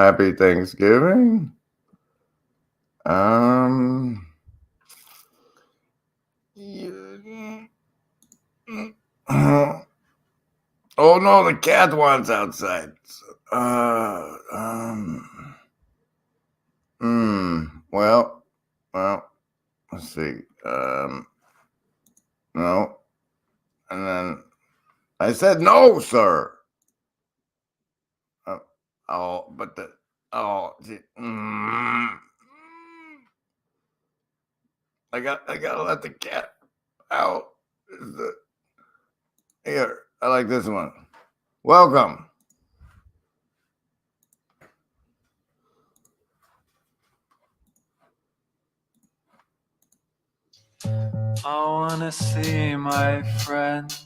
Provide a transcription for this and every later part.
Happy Thanksgiving. Um. Oh no, the cat wants outside. Well, let's see. No, and then I said no, sir. But the I gotta let the cat out. Here, I like this one. Welcome. I wanna see my friends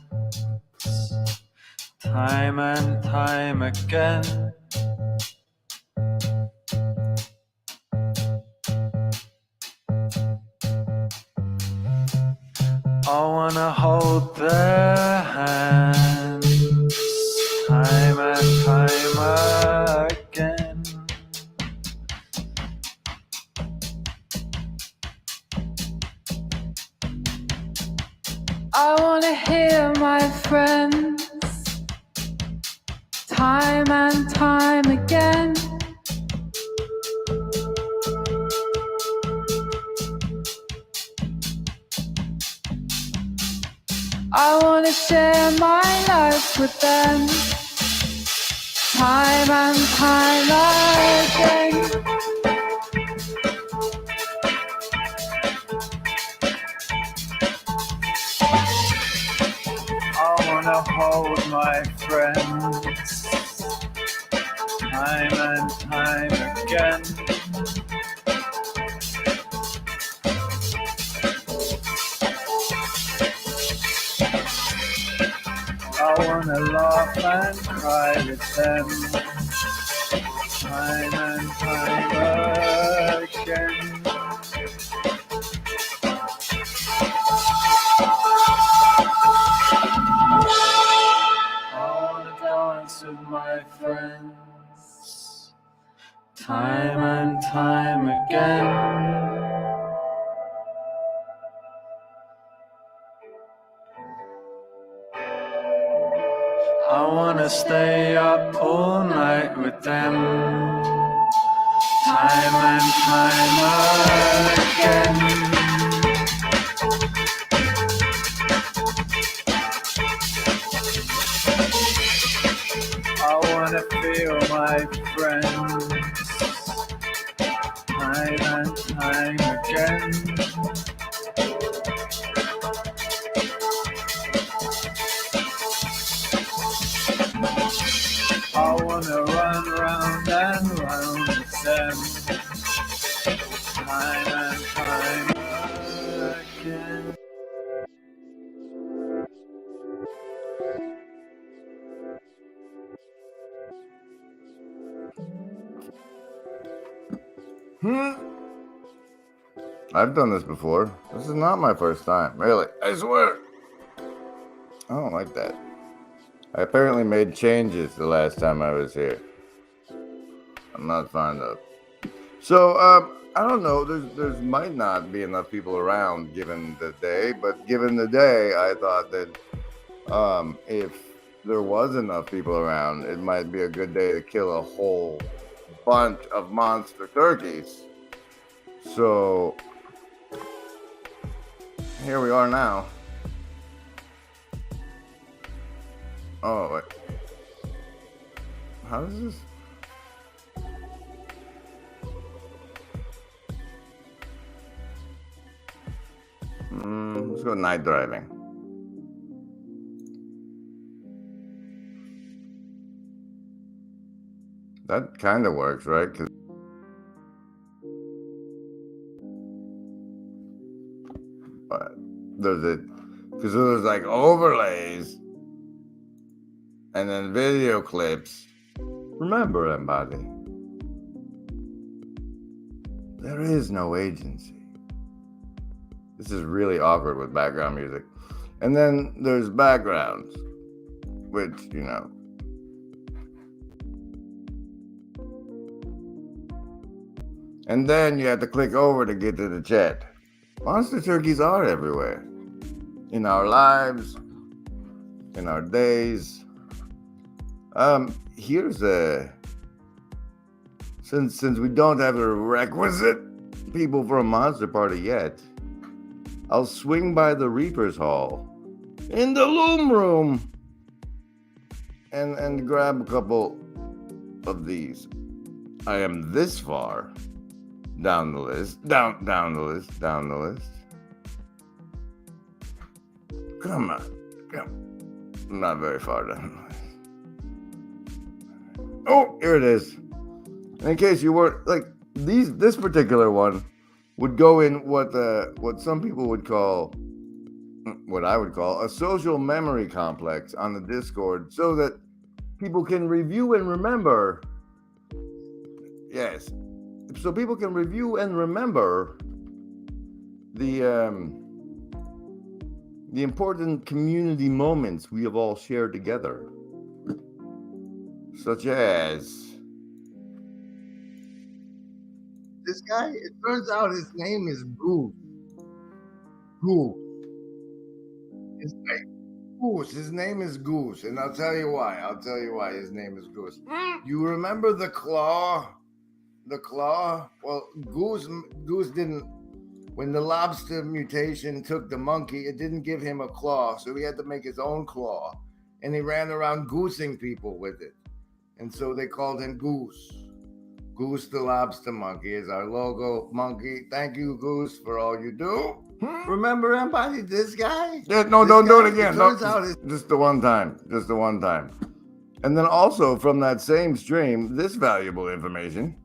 time and time again. I wanna hold their hands time and time again. I wanna hear my friends time and time again. I wanna share my life with them time and time again. I wanna hold my friends time and time again. I wanna laugh and cry with them time and time again. I wanna dance with my friends time and time again. I wanna stay up all night with them time and time again. I wanna feel my friends time and time again. I wanna run round and round with them time and time again. I've done this before. This is not my first time. Really, I swear. I don't like that. I apparently made changes the last time I was here. I'm not fond of. So, I don't know. There's might not be enough people around given the day, but given the day, I thought that if there was enough people around, it might be a good day to kill a whole bunch of monster turkeys. So here we are now. Oh, wait. How does this? Let's go night driving. That kind of works, right? Because there's like overlays and then video clips. Remember, everybody, there is no agency. This is really awkward with background music. And then there's backgrounds, which, And then you have to click over to get to the chat. Monster turkeys are everywhere. In our lives, in our days. Here's a... Since we don't have the requisite people for a monster party yet, I'll swing by the Reaper's Hall in the loom room and grab a couple of these. I am this far down the list. Down the list. Come on. I'm not very far down the list. Oh, here it is. In case you weren't like this particular one would go in what some people would call, what I would call a social memory complex on the Discord, so that people can review and remember. Yes, so people can review and remember the important community moments we have all shared together, such as this guy. It turns out his name is Goose. Goose. His name is Goose, and I'll tell you why. His name is Goose. You remember the claw? The claw? Well, Goose didn't. When the lobster mutation took the monkey, it didn't give him a claw, so he had to make his own claw, and he ran around goosing people with it, and so they called him Goose. Goose the lobster monkey is our logo monkey. Thank you, Goose, for all you do. Remember anybody? This guy? Yeah, no, don't do it again. No, just the one time. And then also from that same stream, this valuable information.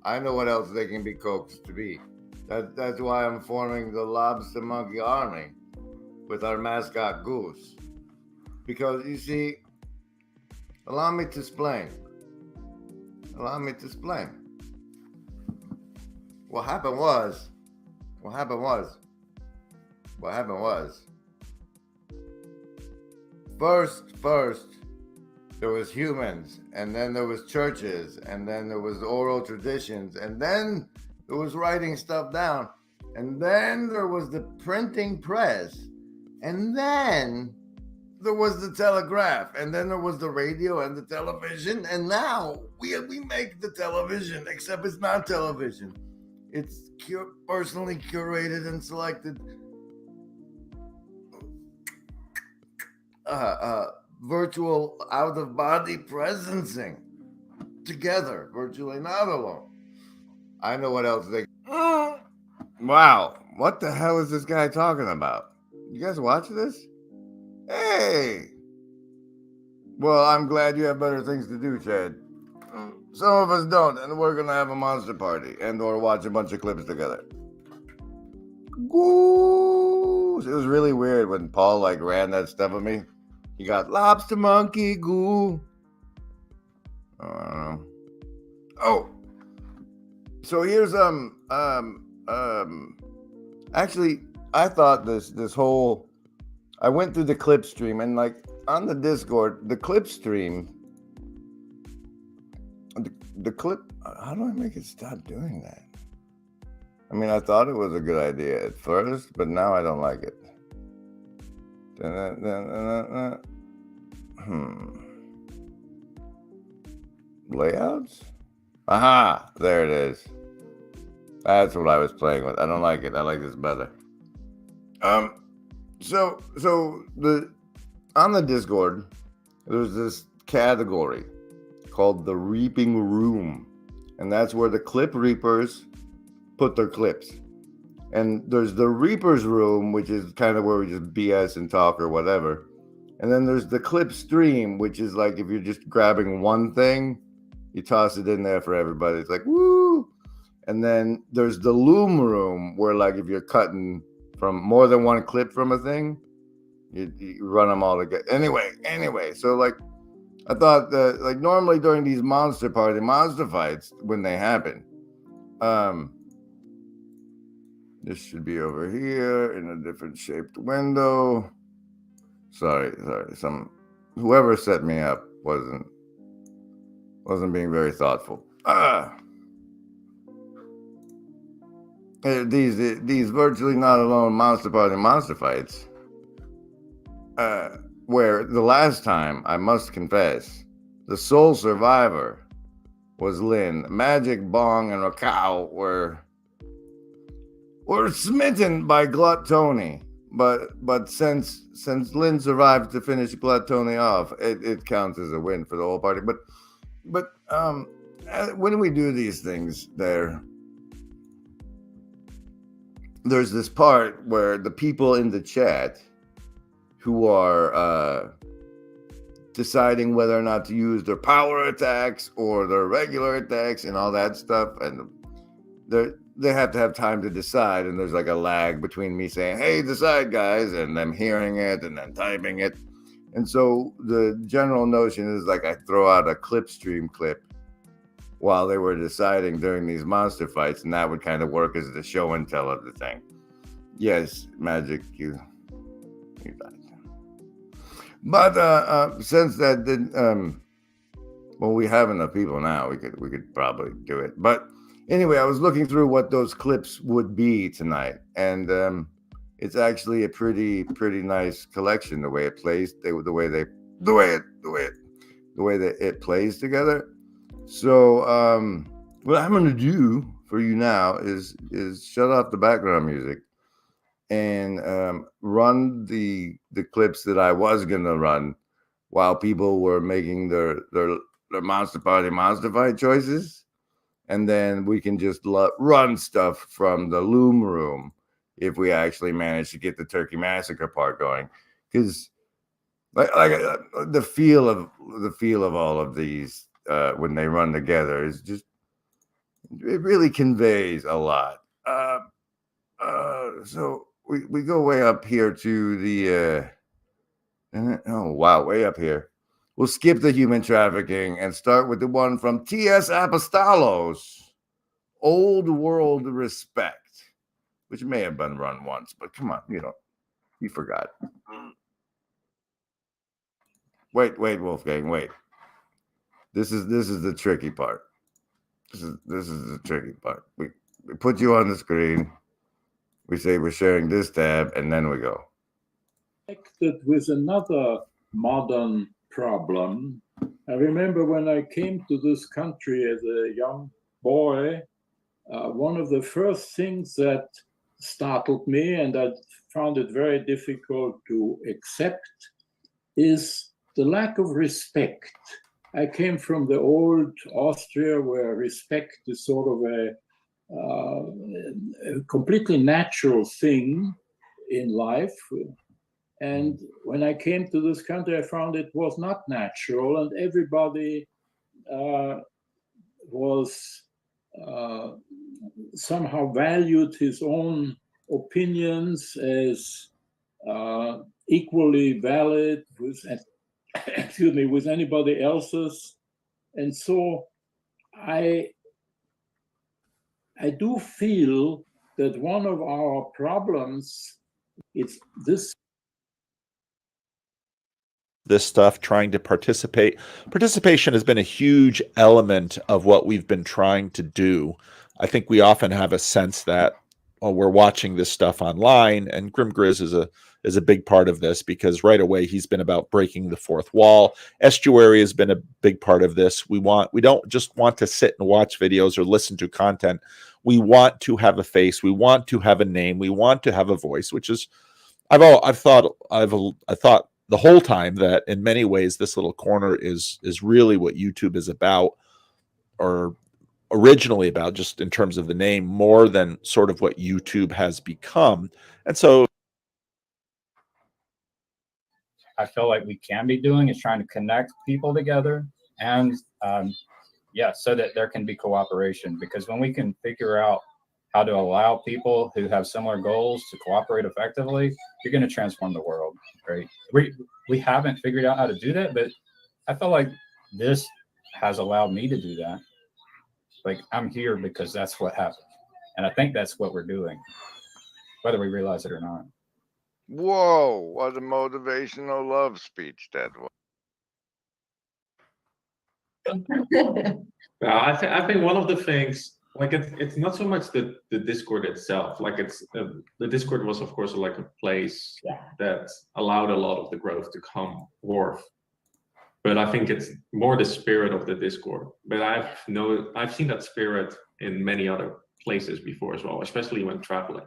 I know what else they can be coaxed to be. That's why I'm forming the Lobster Monkey Army with our mascot Goose. Because you see, allow me to explain. What happened was, first, there was humans, and then there was churches, and then there was oral traditions, and then there was writing stuff down, and then there was the printing press, and then there was the telegraph, and then there was the radio and the television, and now we make the television, except it's not television. It's personally curated and selected virtual out-of-body presencing together, virtually not alone. I know what else they... Wow, what the hell is this guy talking about? You guys watch this? Hey! Well, I'm glad you have better things to do, Chad. Some of us don't, and we're gonna have a monster party and or watch a bunch of clips together. Goose! It was really weird when Paul ran that stuff at me. He got lobster monkey goo. Oh, I don't know. Oh, so here's actually, I thought this whole, I went through the clip stream, and on the Discord, the clip stream, the clip, how do I make it stop doing that? I mean, I thought it was a good idea at first, but now I don't like it. Layouts? Aha! There it is. That's what I was playing with. I don't like it. I like this better. So on the Discord, there's this category called the Reaping Room, and that's where the clip reapers put their clips. And there's the Reaper's Room, which is kind of where we just BS and talk or whatever. And then there's the clip stream, which is if you're just grabbing one thing, you toss it in there for everybody. It's woo! And then there's the Loom Room, where if you're cutting from more than one clip from a thing, you run them all together. Anyway, so I thought that normally during these monster fights, when they happen, this should be over here in a different shaped window. Sorry. Whoever set me up Wasn't being very thoughtful. These virtually not alone monster party monster fights. Where the last time, I must confess, the sole survivor was Lynn. Magic, Bong, and Rakau were smitten by gluttony. But since Lynn survived to finish gluttony off, it counts as a win for the whole party. But when we do these things, there's this part where the people in the chat who are deciding whether or not to use their power attacks or their regular attacks and all that stuff, and they have to have time to decide, and there's like a lag between me saying, hey, decide, guys, and them hearing it and then typing it. And so the general notion is like I throw out a clipstream clip while they were deciding during these monster fights, and that would kind of work as the show and tell of the thing. Yes, Magic, you died. But since that didn't, well, we have enough people now. We could probably do it. But anyway, I was looking through what those clips would be tonight, and it's actually a pretty nice collection. The way it plays, the way that it plays together. So what I'm gonna do for you now is shut off the background music and run the clips that I was gonna run while people were making their monster fight choices, and then we can just run stuff from the loom room if we actually manage to get the Turkey Massacre part going, because like the feel of all of these when they run together is just, it really conveys a lot. So we go way up here to the oh wow, way up here. We'll skip the human trafficking and start with the one from T.S. Apostolos, Old World Respect, which may have been run once, but come on, you forgot. Wait, Wolfgang, wait. This is the tricky part. This is the tricky part. We put you on the screen. We say we're sharing this tab, and then we go. Connected with another modern problem. I remember when I came to this country as a young boy, one of the first things that startled me, and I found it very difficult to accept, is the lack of respect. I came from the old Austria, where respect is sort of a completely natural thing in life. And when I came to this country, I found it was not natural, and everybody was somehow valued his own opinions as equally valid with, with anybody else's. And so I do feel that one of our problems is this stuff, trying to participate. Participation has been a huge element of what we've been trying to do. I think we often have a sense that we're watching this stuff online, and Grim Grizz is a big part of this, because right away he's been about breaking the fourth wall. Estuary has been a big part of this. We don't just want to sit and watch videos or listen to content. We want to have a face. We want to have a name. We want to have a voice, which is I've thought the whole time that in many ways this little corner is really what YouTube is about, or originally about, just in terms of the name, more than sort of what YouTube has become. And so I feel like we can be doing is trying to connect people together, and so that there can be cooperation, because when we can figure out how to allow people who have similar goals to cooperate effectively, you're going to transform the world, right? We haven't figured out how to do that, but I feel like this has allowed me to do that. Like, I'm here because that's what happened. And I think that's what we're doing, whether we realize it or not. Whoa, what a motivational love speech that was. Yeah, I think one of the things, like it's not so much the Discord itself. Like it's the Discord was of course like a place that allowed a lot of the growth to come forth. But I think it's more the spirit of the Discord. But I've seen that spirit in many other places before as well, especially when traveling.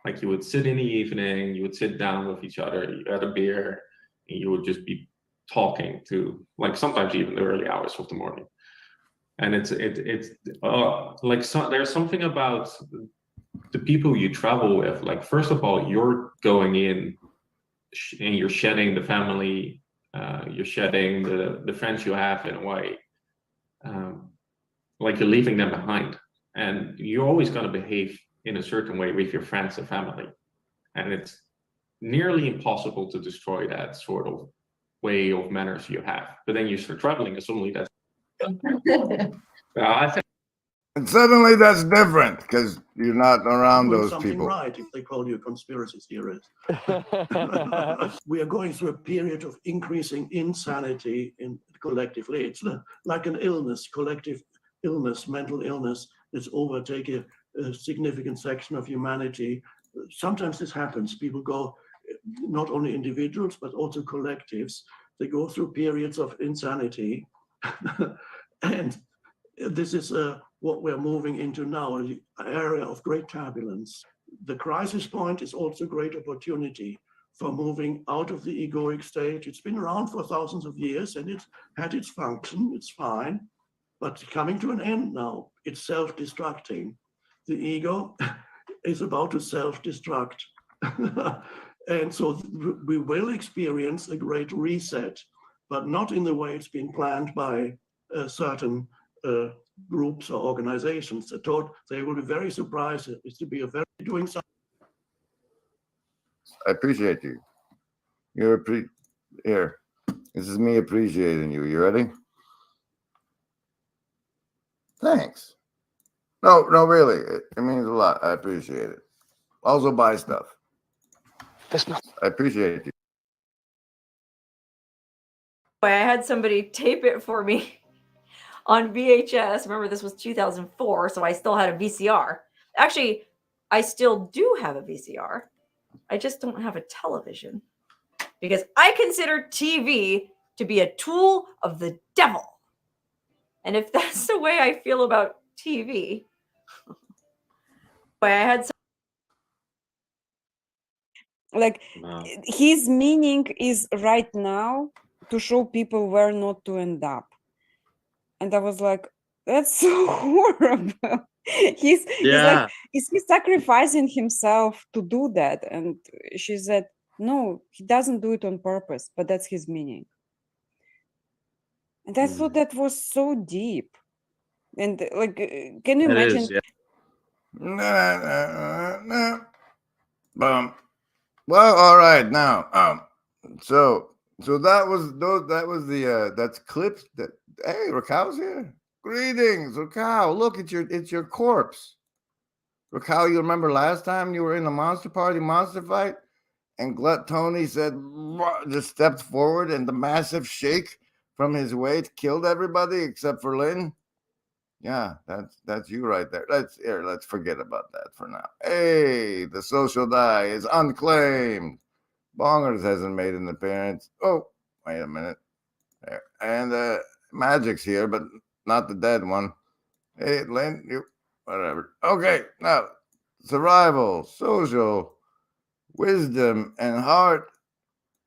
Like you would sit in the evening, you would sit down with each other, you had a beer, and you would just be talking to, like sometimes even the early hours of the morning. And it's like there's something about the people you travel with. Like first of all, you're going in and you're shedding the family, you're shedding the friends you have in a way. Like you're leaving them behind, and you're always going to behave in a certain way with your friends and family, and it's nearly impossible to destroy that sort of way of manners you have. But then you start traveling, and suddenly that's I think And suddenly that's different because you're not around doing those something people. right if they call you a conspiracy theorist. We are going through a period of increasing insanity collectively. It's like an illness, collective illness, mental illness that's overtaking a significant section of humanity. Sometimes this happens. People go, not only individuals, but also collectives. They go through periods of insanity. And this is what we're moving into now, an area of great turbulence. The crisis point is also great opportunity for moving out of the egoic state. It's been around for thousands of years and it's had its function, it's fine, but coming to an end now. It's self-destructing. The ego is about to self-destruct. And so we will experience a great reset, but not in the way it's been planned by certain groups or organizations. I thought they will be very surprised. It's to be a very doing something. I appreciate you. You're here. This is me appreciating you. You ready? Thanks. No, really. It means a lot. I appreciate it. Also buy stuff. I appreciate you. I had somebody tape it for me on VHS. Remember, this was 2004, so I still had a VCR. Actually, I still do have a VCR. I just don't have a television because I consider TV to be a tool of the devil. And if that's the way I feel about TV, I had like his meaning is right now to show people where not to end up. And I was like, that's so horrible. He's like, is he sacrificing himself to do that? And she said, no, he doesn't do it on purpose, but that's his meaning. And I thought that was so deep. And like, can you imagine? Well, all right now. So that was the that's clips that. Hey, Rakow's here. Greetings, Rakow. Look, it's your corpse. Rakow, you remember last time you were in the monster fight, and Glut Tony said just stepped forward, and the massive shake from his weight killed everybody except for Lynn. Yeah, that's you right there. Let's forget about that for now. Hey, the social die is unclaimed. Bongers hasn't made an appearance. Oh, wait a minute. There. And Magic's here, but not the dead one. Hey, Lynn, you whatever. Okay, now survival, social, wisdom, and heart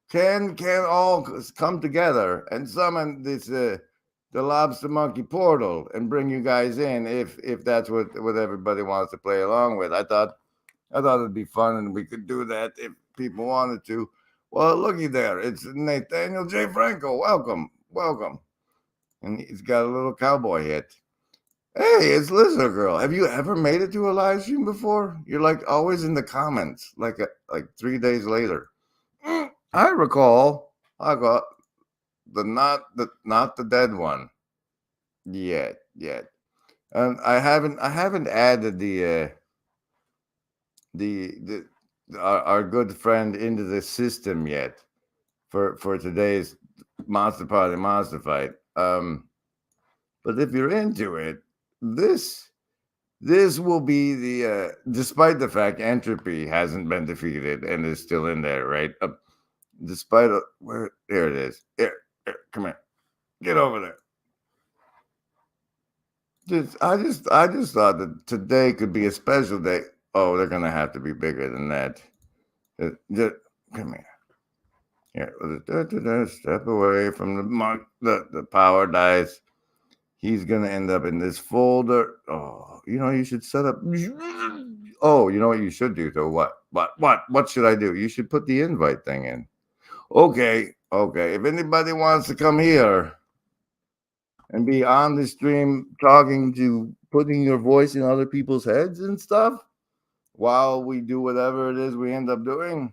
can all come together and summon this the lobster monkey portal and bring you guys in if that's what everybody wants to play along with. I thought it'd be fun and we could do that if people wanted to. Well, looky there, it's Nathaniel J. Franco. Welcome. And he's got a little cowboy hat. Hey, it's Lizard Girl. Have you ever made it to a live stream before? You're like always in the comments, like 3 days later. I recall I got not the dead one yet. And I haven't added our good friend into the system yet for today's monster fight. But if you're into it, this will be the despite the fact entropy hasn't been defeated and is still in there, right? Despite where there it is. Here, come here. Get over there. I just thought that today could be a special day. Oh, they're gonna have to be bigger than that. Just come here. Here, step away from the power dice. He's gonna end up in this folder. Oh, you should set up. Oh, you know what you should do though? What should I do? You should put the invite thing in. Okay. If anybody wants to come here and be on the stream putting your voice in other people's heads and stuff while we do whatever it is we end up doing,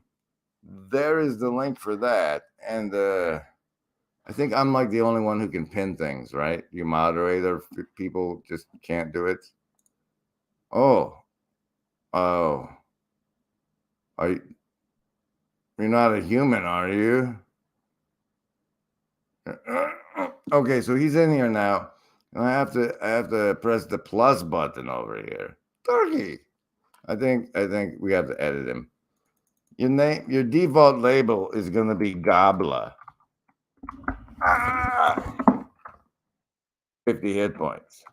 there is the link for that. And I think I'm like the only one who can pin things, right? You moderator people just can't do it. Oh, you're not a human, are you? Okay, so he's in here now, and I have to press the plus button over here. Turkey. I think we have to edit him. Your default label is gonna be Gobla. 50 hit points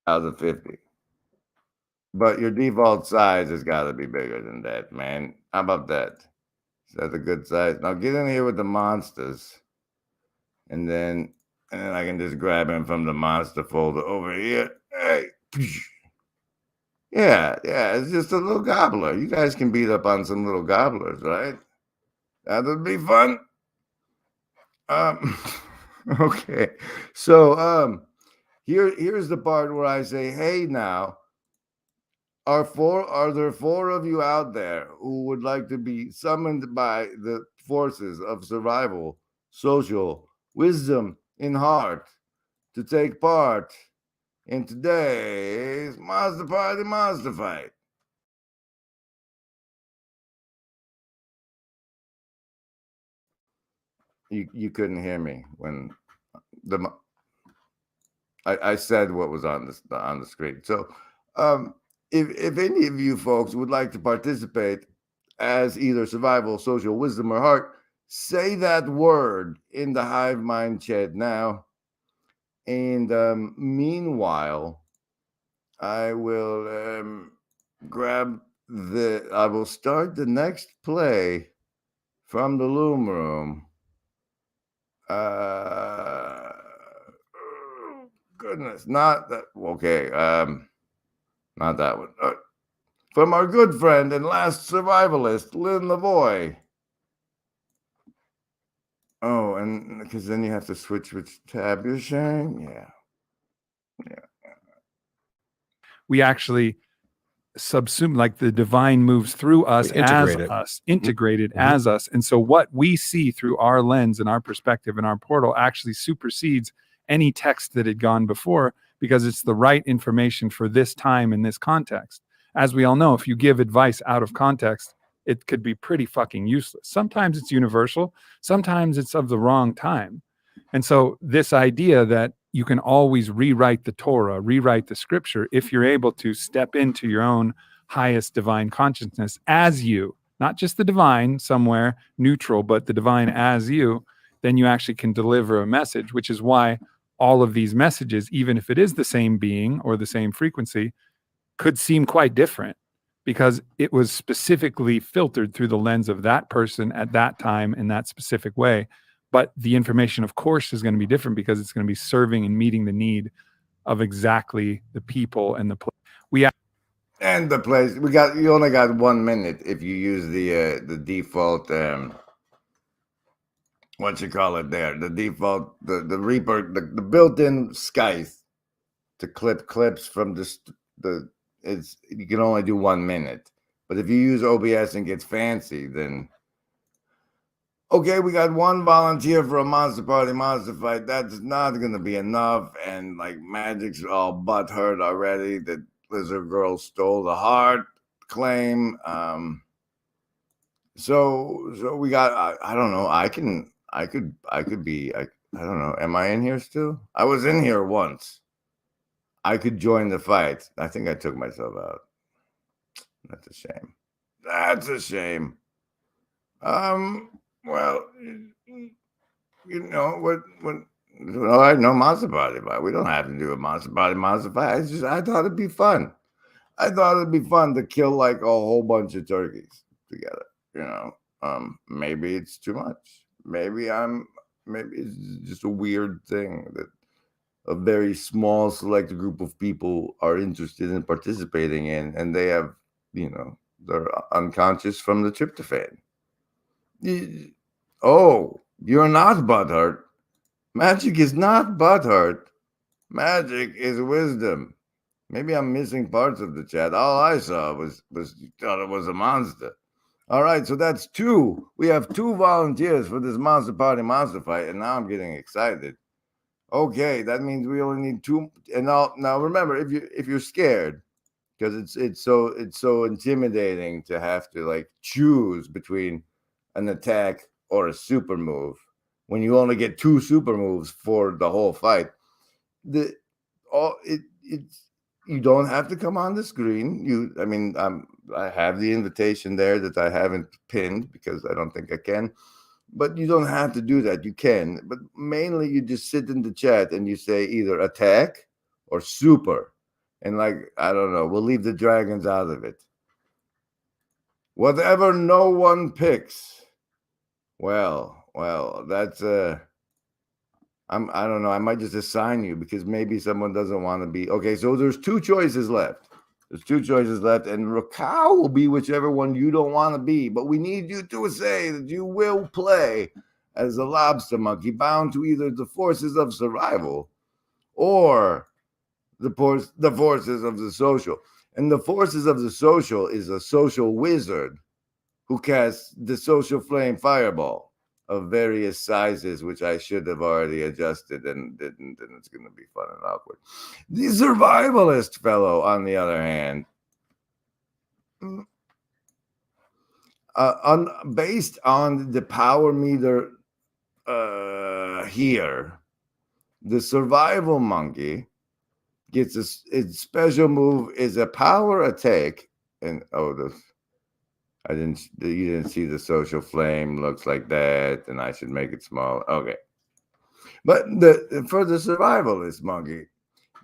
out of 50. But your default size has got to be bigger than that, man. How about that? Is that a good size? Now get in here with the monsters. And then I can just grab him from the monster folder over here. Hey. Yeah, it's just a little gobbler. You guys can beat up on some little gobblers, right? That would be fun. Okay. So here's the part where I say, hey, now, are there 4 of you out there who would like to be summoned by the forces of survival, social, wisdom, and heart to take part in today's Monster Party Monster Fight? You couldn't hear me when I said what was on the screen. So if any of you folks would like to participate as either survival, social, wisdom, or heart, say that word in the Hive Mind chat now. And meanwhile, I will I will start the next play from the Loom Room. Goodness, not that. Okay, not that one. From our good friend and last survivalist, Lynn Lavoie. Oh, and because then you have to switch which tab you're sharing. Yeah. We actually subsume, like the divine moves through us as us, integrated as us. And so what we see through our lens and our perspective and our portal actually supersedes any text that had gone before, because it's the right information for this time in this context. As we all know, if you give advice out of context, it could be pretty fucking useless. Sometimes it's universal, sometimes it's of the wrong time. And so this idea that you can always rewrite the Torah, rewrite the scripture, if you're able to step into your own highest divine consciousness as you, not just the divine somewhere neutral, but the divine as you, then you actually can deliver a message, which is why all of these messages, even if it is the same being or the same frequency, could seem quite different, because it was specifically filtered through the lens of that person at that time in that specific way. But the information, of course, is going to be different because it's going to be serving and meeting the need of exactly the people and the place. And the place you only got 1 minute if you use the default what you call it there, the default the Reaper, the built-in Skype to clip clips from you can only do 1 minute. But if you use OBS and gets fancy, then okay, we got 1 volunteer for a Monster Party Monster Fight. That's not going to be enough. And like Magic's all butthurt already that Lizard Girl stole the heart claim. So we got. I don't know. I could be. I don't know. Am I in here still? I was in here once. I could join the fight. I think I took myself out. That's a shame. That's a shame. Well, you know what? All right, no monster body fight. We don't have to do a monster fight. It's just I thought it'd be fun. I thought it'd be fun to kill like a whole bunch of turkeys together. You know, maybe it's too much. Maybe it's just a weird thing that a very small select group of people are interested in participating in, and they have, you know, they're unconscious from the tryptophan. Oh, you're not butthurt. Magic is not butthurt. Magic is wisdom. Maybe I'm missing parts of the chat. All I saw was you thought it was a monster. All right, so that's 2. We have 2 volunteers for this monster party monster fight, and now I'm getting excited. Okay, that means we only need 2. And now remember, if you're scared, because it's so intimidating to have to like choose between an attack or a super move when you only get 2 super moves for the whole fight. You don't have to come on the screen. I have the invitation there that I haven't pinned because I don't think I can. But you don't have to do that. You can. But mainly you just sit in the chat and you say either attack or super. And like, I don't know, we'll leave the dragons out of it. Whatever no one picks. Well, that's I don't know. I might just assign you because maybe someone doesn't want to be. Okay, so there's 2 choices left. There's 2 choices left, and Rakau will be whichever one you don't want to be. But we need you to say that you will play as a lobster monkey bound to either the forces of survival or the forces of the social. And the forces of the social is a social wizard who casts the social flame fireball of various sizes, which I should have already adjusted and didn't, and it's going to be fun and awkward. The survivalist fellow, on the other hand, based on the power meter here, the survival monkey gets its special move is a power attack, and you didn't see the social flame looks like that, and I should make it small. Okay. But for the survivalist monkey,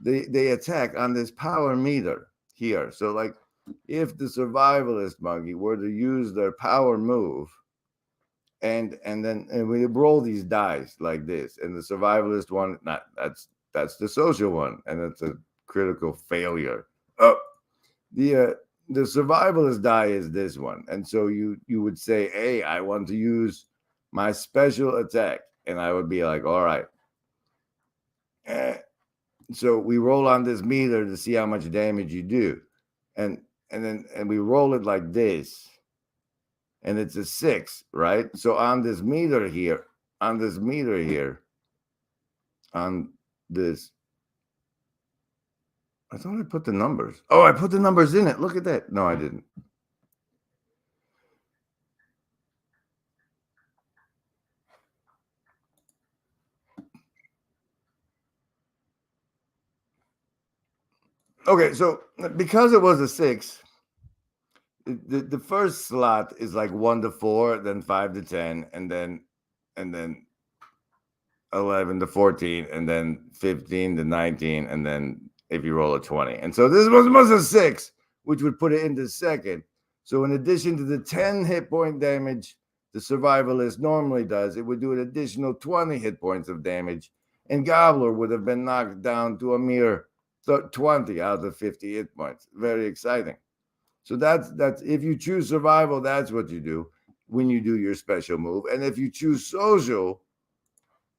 they attack on this power meter here. So like if the survivalist monkey were to use their power move and we roll these dice like this, and the survivalist one, that's the social one, and it's a critical failure. Oh, the survivalist die is this one, and so you would say, hey, I want to use my special attack, and I would be like, all right. So we roll on this meter to see how much damage you do, and we roll it like this, and it's a 6, right? So on this meter here, on this, I thought I put the numbers. Oh, I put the numbers in it. Look at that. No, I didn't. Okay, so because it was a 6, the first slot is like 1 to 4, then 5 to 10, and then 11 to 14, and then 15 to 19, and then if you roll a 20. And so this was a 6, which would put it into second. So in addition to the 10 hit point damage the survivalist normally does, it would do an additional 20 hit points of damage, and Gobbler would have been knocked down to a mere 20 out of 50 hit points. Very exciting. So that's if you choose survival, that's what you do when you do your special move. And if you choose social,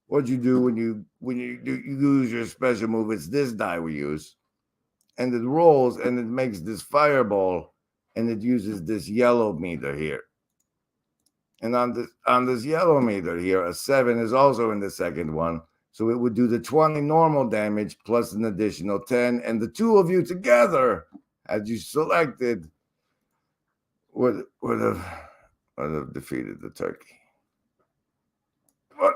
what you do when you use your special move, it's this die we use, and it rolls and it makes this fireball, and it uses this yellow meter here. And on this yellow meter here, a 7 is also in the second one. So it would do the 20 normal damage plus an additional 10. And the 2 of you together, as you selected, would have defeated the turkey. What?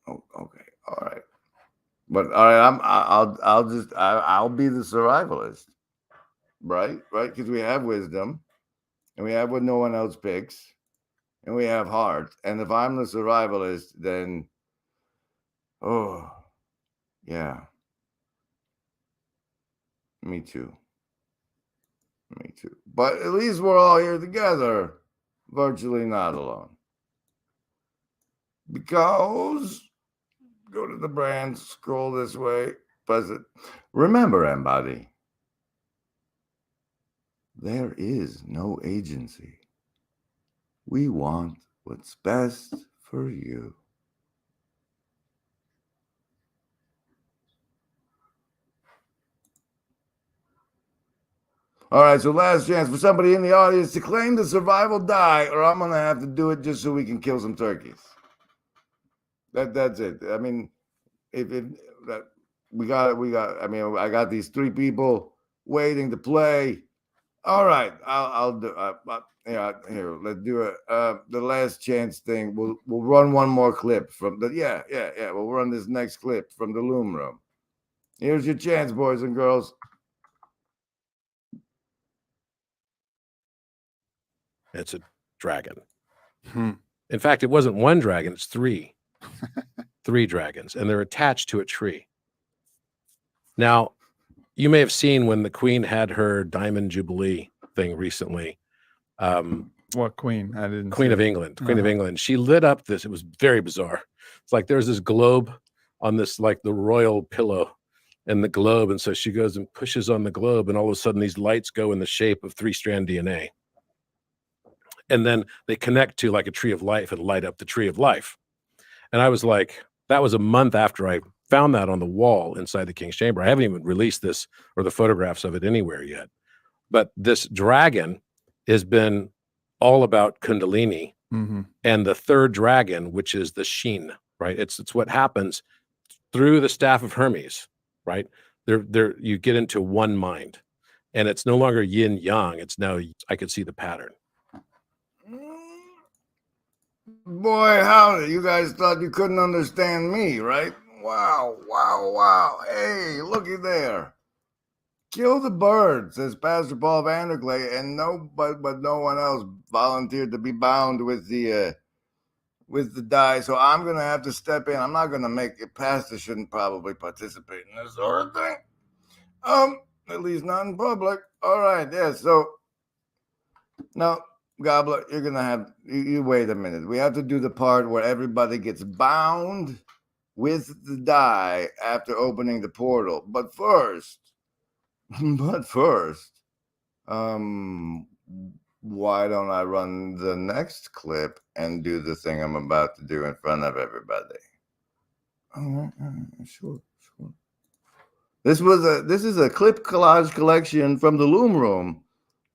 Oh, okay. But all right, I'll be the survivalist, right? Right, because we have wisdom, and we have what no one else picks, and we have heart. And if I'm the survivalist, then oh yeah, me too. Me too. But at least we're all here together, virtually not alone. Because go to the brand, scroll this way, press it. Remember, Embody, there is no agency. We want what's best for you. All right, so last chance for somebody in the audience to claim the survival die, or I'm gonna have to do it just so we can kill some turkeys. That's it. I mean, if that we got. I mean, I got these 3 people waiting to play. All right, I'll do. Yeah, here. Let's do it. The last chance thing. We'll run one more clip from the. Yeah. We'll run this next clip from the Loom Room. Here's your chance, boys and girls. It's a dragon. Hmm. In fact, it wasn't one dragon, it's 3. 3 dragons, and they're attached to a tree. Now, you may have seen when the Queen had her Diamond Jubilee thing recently. What queen? I didn't. Queen see of it. England. Queen of England. She lit up this. It was very bizarre. It's like there's this globe on this, like the royal pillow and the globe. And so she goes and pushes on the globe, and all of a sudden these lights go in the shape of 3-strand DNA. And then they connect to like a tree of life and light up the tree of life. And I was like, that was a month after I found that on the wall inside the King's Chamber. I haven't even released this or the photographs of it anywhere yet. But this dragon has been all about Kundalini. Mm-hmm. And the 3rd dragon, which is the Sheen, right? It's what happens through the staff of Hermes, right? There you get into one mind, and it's no longer yin yang. It's now I could see the pattern. Boy, howdy. You guys thought you couldn't understand me, right? Wow. Hey, looky there. Kill the bird, says Pastor Paul Vanderklay, and no one else volunteered to be bound with the die. So I'm gonna have to step in. I'm not gonna make it. Pastor shouldn't probably participate in this sort of thing. At least not in public. All right, yeah. So now, Gobbler, you're gonna have you wait a minute. We have to do the part where everybody gets bound with the die after opening the portal. But first, why don't I run the next clip and do the thing I'm about to do in front of everybody? All right, sure. This is a clip collage collection from the Loom Room,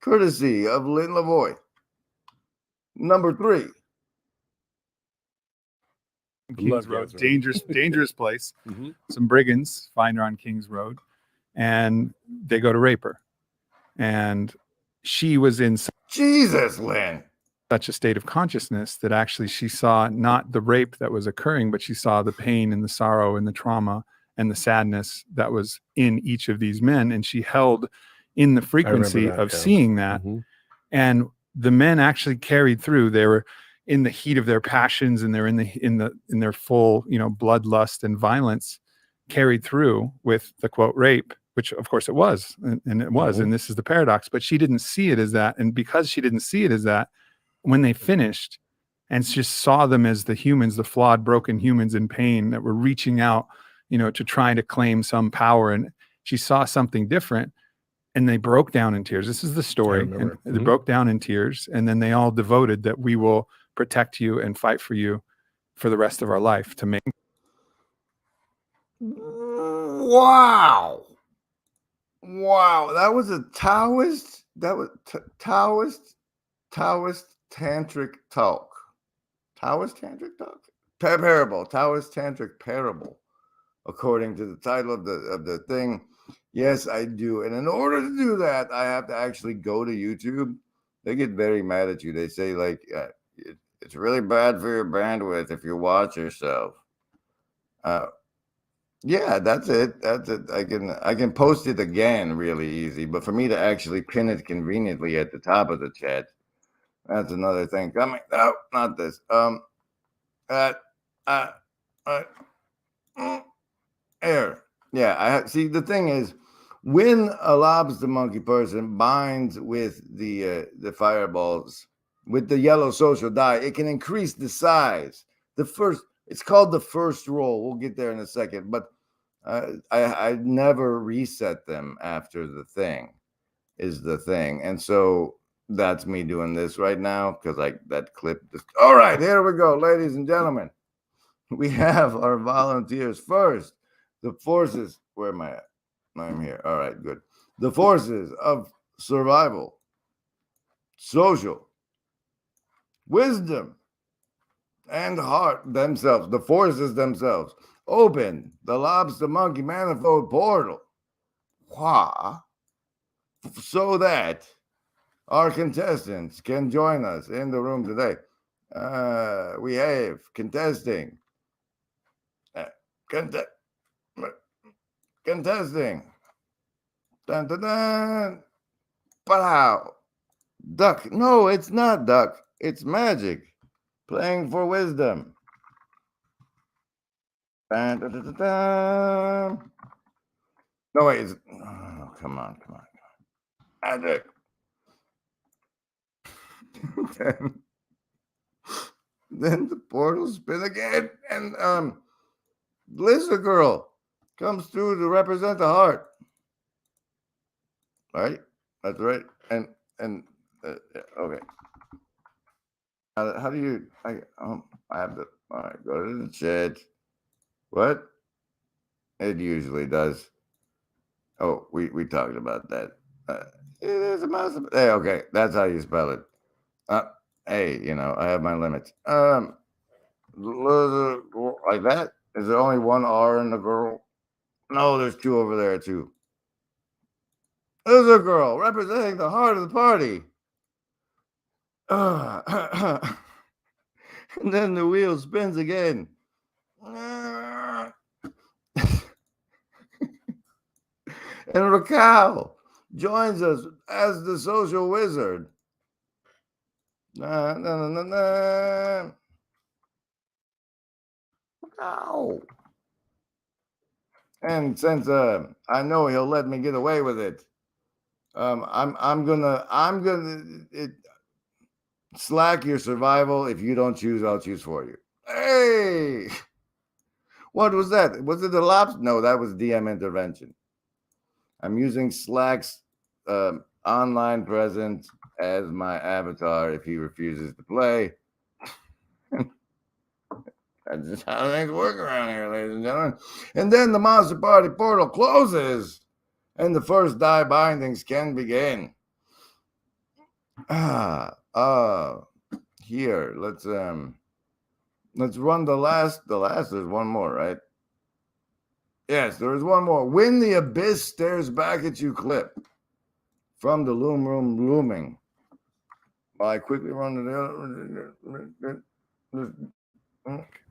courtesy of Lynn Lavoie. Number 3. Kings Road, dangerous place. Mm-hmm. Some brigands find her on Kings Road, and they go to rape her. And she was in Jesus, Lynn. such a state of consciousness that actually she saw not the rape that was occurring, but she saw the pain and the sorrow and the trauma and the sadness that was in each of these men. And she held in the frequency of seeing that. Mm-hmm. And the men actually carried through. They were in the heat of their passions, and they're in their full, bloodlust and violence, carried through with the quote rape, which of course it was, and it was. Mm-hmm. And this is the paradox, but she didn't see it as that. And because she didn't see it as that, when they finished and just saw them as the humans, the flawed, broken humans in pain that were reaching out, to try to claim some power, and she saw something different, and they broke down in tears. This is the story. And they broke down in tears, and then they all devoted that we will protect you and fight for you for the rest of our life to make. Wow. That was a Taoist. That was Taoist tantric talk. Taoist tantric talk? Parable. Taoist tantric parable, according to the title of the thing. Yes, I do. And in order to do that, I have to actually go to YouTube. They get very mad at you. They say, like, it's really bad for your bandwidth if you watch yourself. Yeah, that's it. That's it. I can post it again really easy, but for me to actually pin it conveniently at the top of the chat, that's another thing coming. No, not this. Uh, uh, uh, Air. Yeah, see. The thing is, when a lobster monkey person binds with the fireballs with the yellow social dye, it can increase the size. It's called the first roll. We'll get there in a second, but I never reset them after the thing is the thing, and so that's me doing this right now because that clip. All right, here we go, ladies and gentlemen. We have our volunteers first. The forces. Where am I at? I'm here. All right, good. The forces of survival, social, wisdom, and heart themselves. The forces themselves. Open the lobster monkey manifold portal. Why? So that our contestants can join us in the room today. We have contesting. Contesting. Dun, dun, dun. Pow. Duck. No, it's not duck. It's magic. Playing for wisdom. Dun, dun, dun, dun, dun. No, wait. Oh, come on. Magic. then the portal spin again, and Lizard Girl comes through to represent the heart. Right? That's right. And okay. How do you? I have to. All right, go to the chat. What? It usually does. Oh, we talked about that. It is a mouse. Hey, okay, that's how you spell it. Hey, I have my limits. Like that. Is there only one R in the girl? No, there's two over there too. There's a girl representing the heart of the party. And then the wheel spins again. And Raquel joins us as the social wizard. Na, na, na, na, na. Ow. And since I know he'll let me get away with it, I'm gonna slack your survival. If you don't choose, I'll choose for you. Hey, what was that? Was it the lobster? No, that was DM intervention. I'm using Slack's online presence as my avatar if he refuses to play. That's just how things work around here, ladies and gentlemen. And then the Monster Party portal closes, and the first die bindings can begin. Here, let's run the last. The last, there's one more, right? Yes, there is one more. When the abyss stares back at you, clip from the loom room looming. I quickly run to the.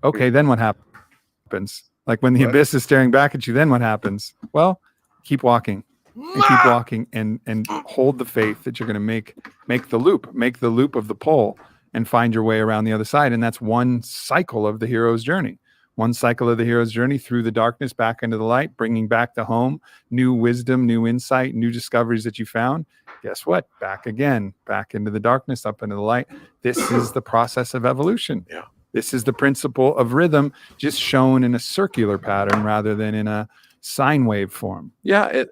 Okay, then what happens? Like when the abyss is staring back at you, then what happens? Well, keep walking and keep walking and hold the faith that you're going to make the loop of the pole and find your way around the other side. And that's one cycle of the hero's journey. One cycle of the hero's journey through the darkness back into the light, bringing back the home, new wisdom, new insight, new discoveries that you found. Guess what? Back again, back into the darkness, up into the light. This is the process of evolution. Yeah. This is the principle of rhythm, just shown in a circular pattern rather than in a sine wave form. Yeah,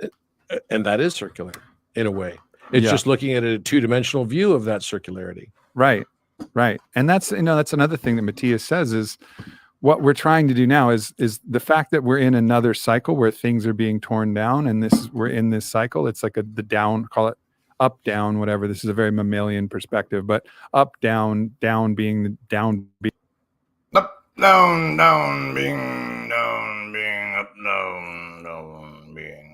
and that is circular in a way. It's just looking at a two-dimensional view of that circularity. Right. And that's another thing that Matthias says is what we're trying to do now is the fact that we're in another cycle where things are being torn down, and we're in this cycle. It's like the down, call it up, down, whatever. This is a very mammalian perspective, but up, down being the down. Up, down, being down, being up, down, being.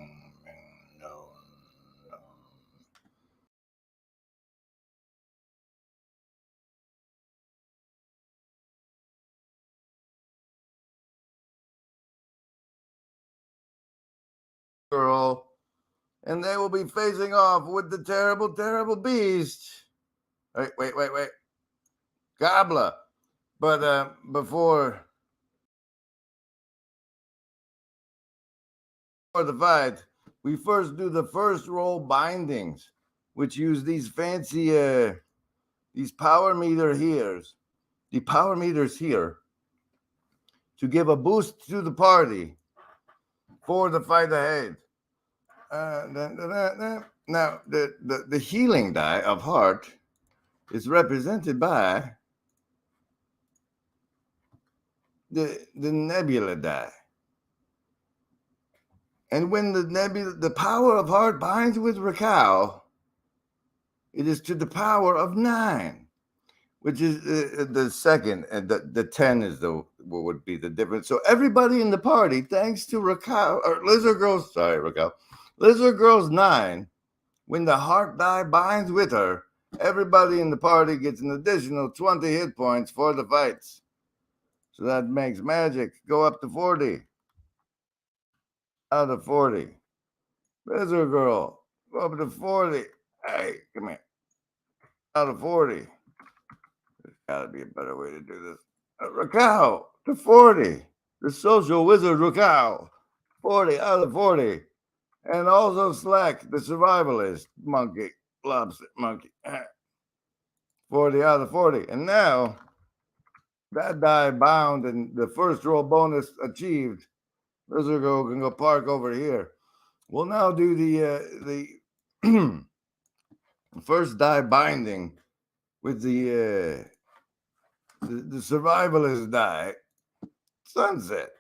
girl, and they will be facing off with the terrible, terrible beast. Wait. Gobbler. But before the fight, we first do the first roll bindings, which use these fancy these power meters here to give a boost to the party for the fight ahead. Now the healing die of heart is represented by the nebula die. And when the power of heart binds with Rakau, it is to the power of 9, which is the second, and the 10 is what would be the difference. So everybody in the party, thanks to Rakau, or Lizard Girl's 9, when the heart die binds with her, everybody in the party gets an additional 20 hit points for the fights. So that makes magic go up to 40. Out of 40. Lizard Girl, go up to 40. Hey, come here. Out of 40. There's got to be a better way to do this. Rakau to 40. The social wizard Rakau. 40 out of 40. And also Slack, the survivalist monkey, lobster monkey. 40 out of 40. And now, that die bound and the first roll bonus achieved. Lizard Girl can go park over here. We'll now do the first die binding with the survivalist die. Sunset.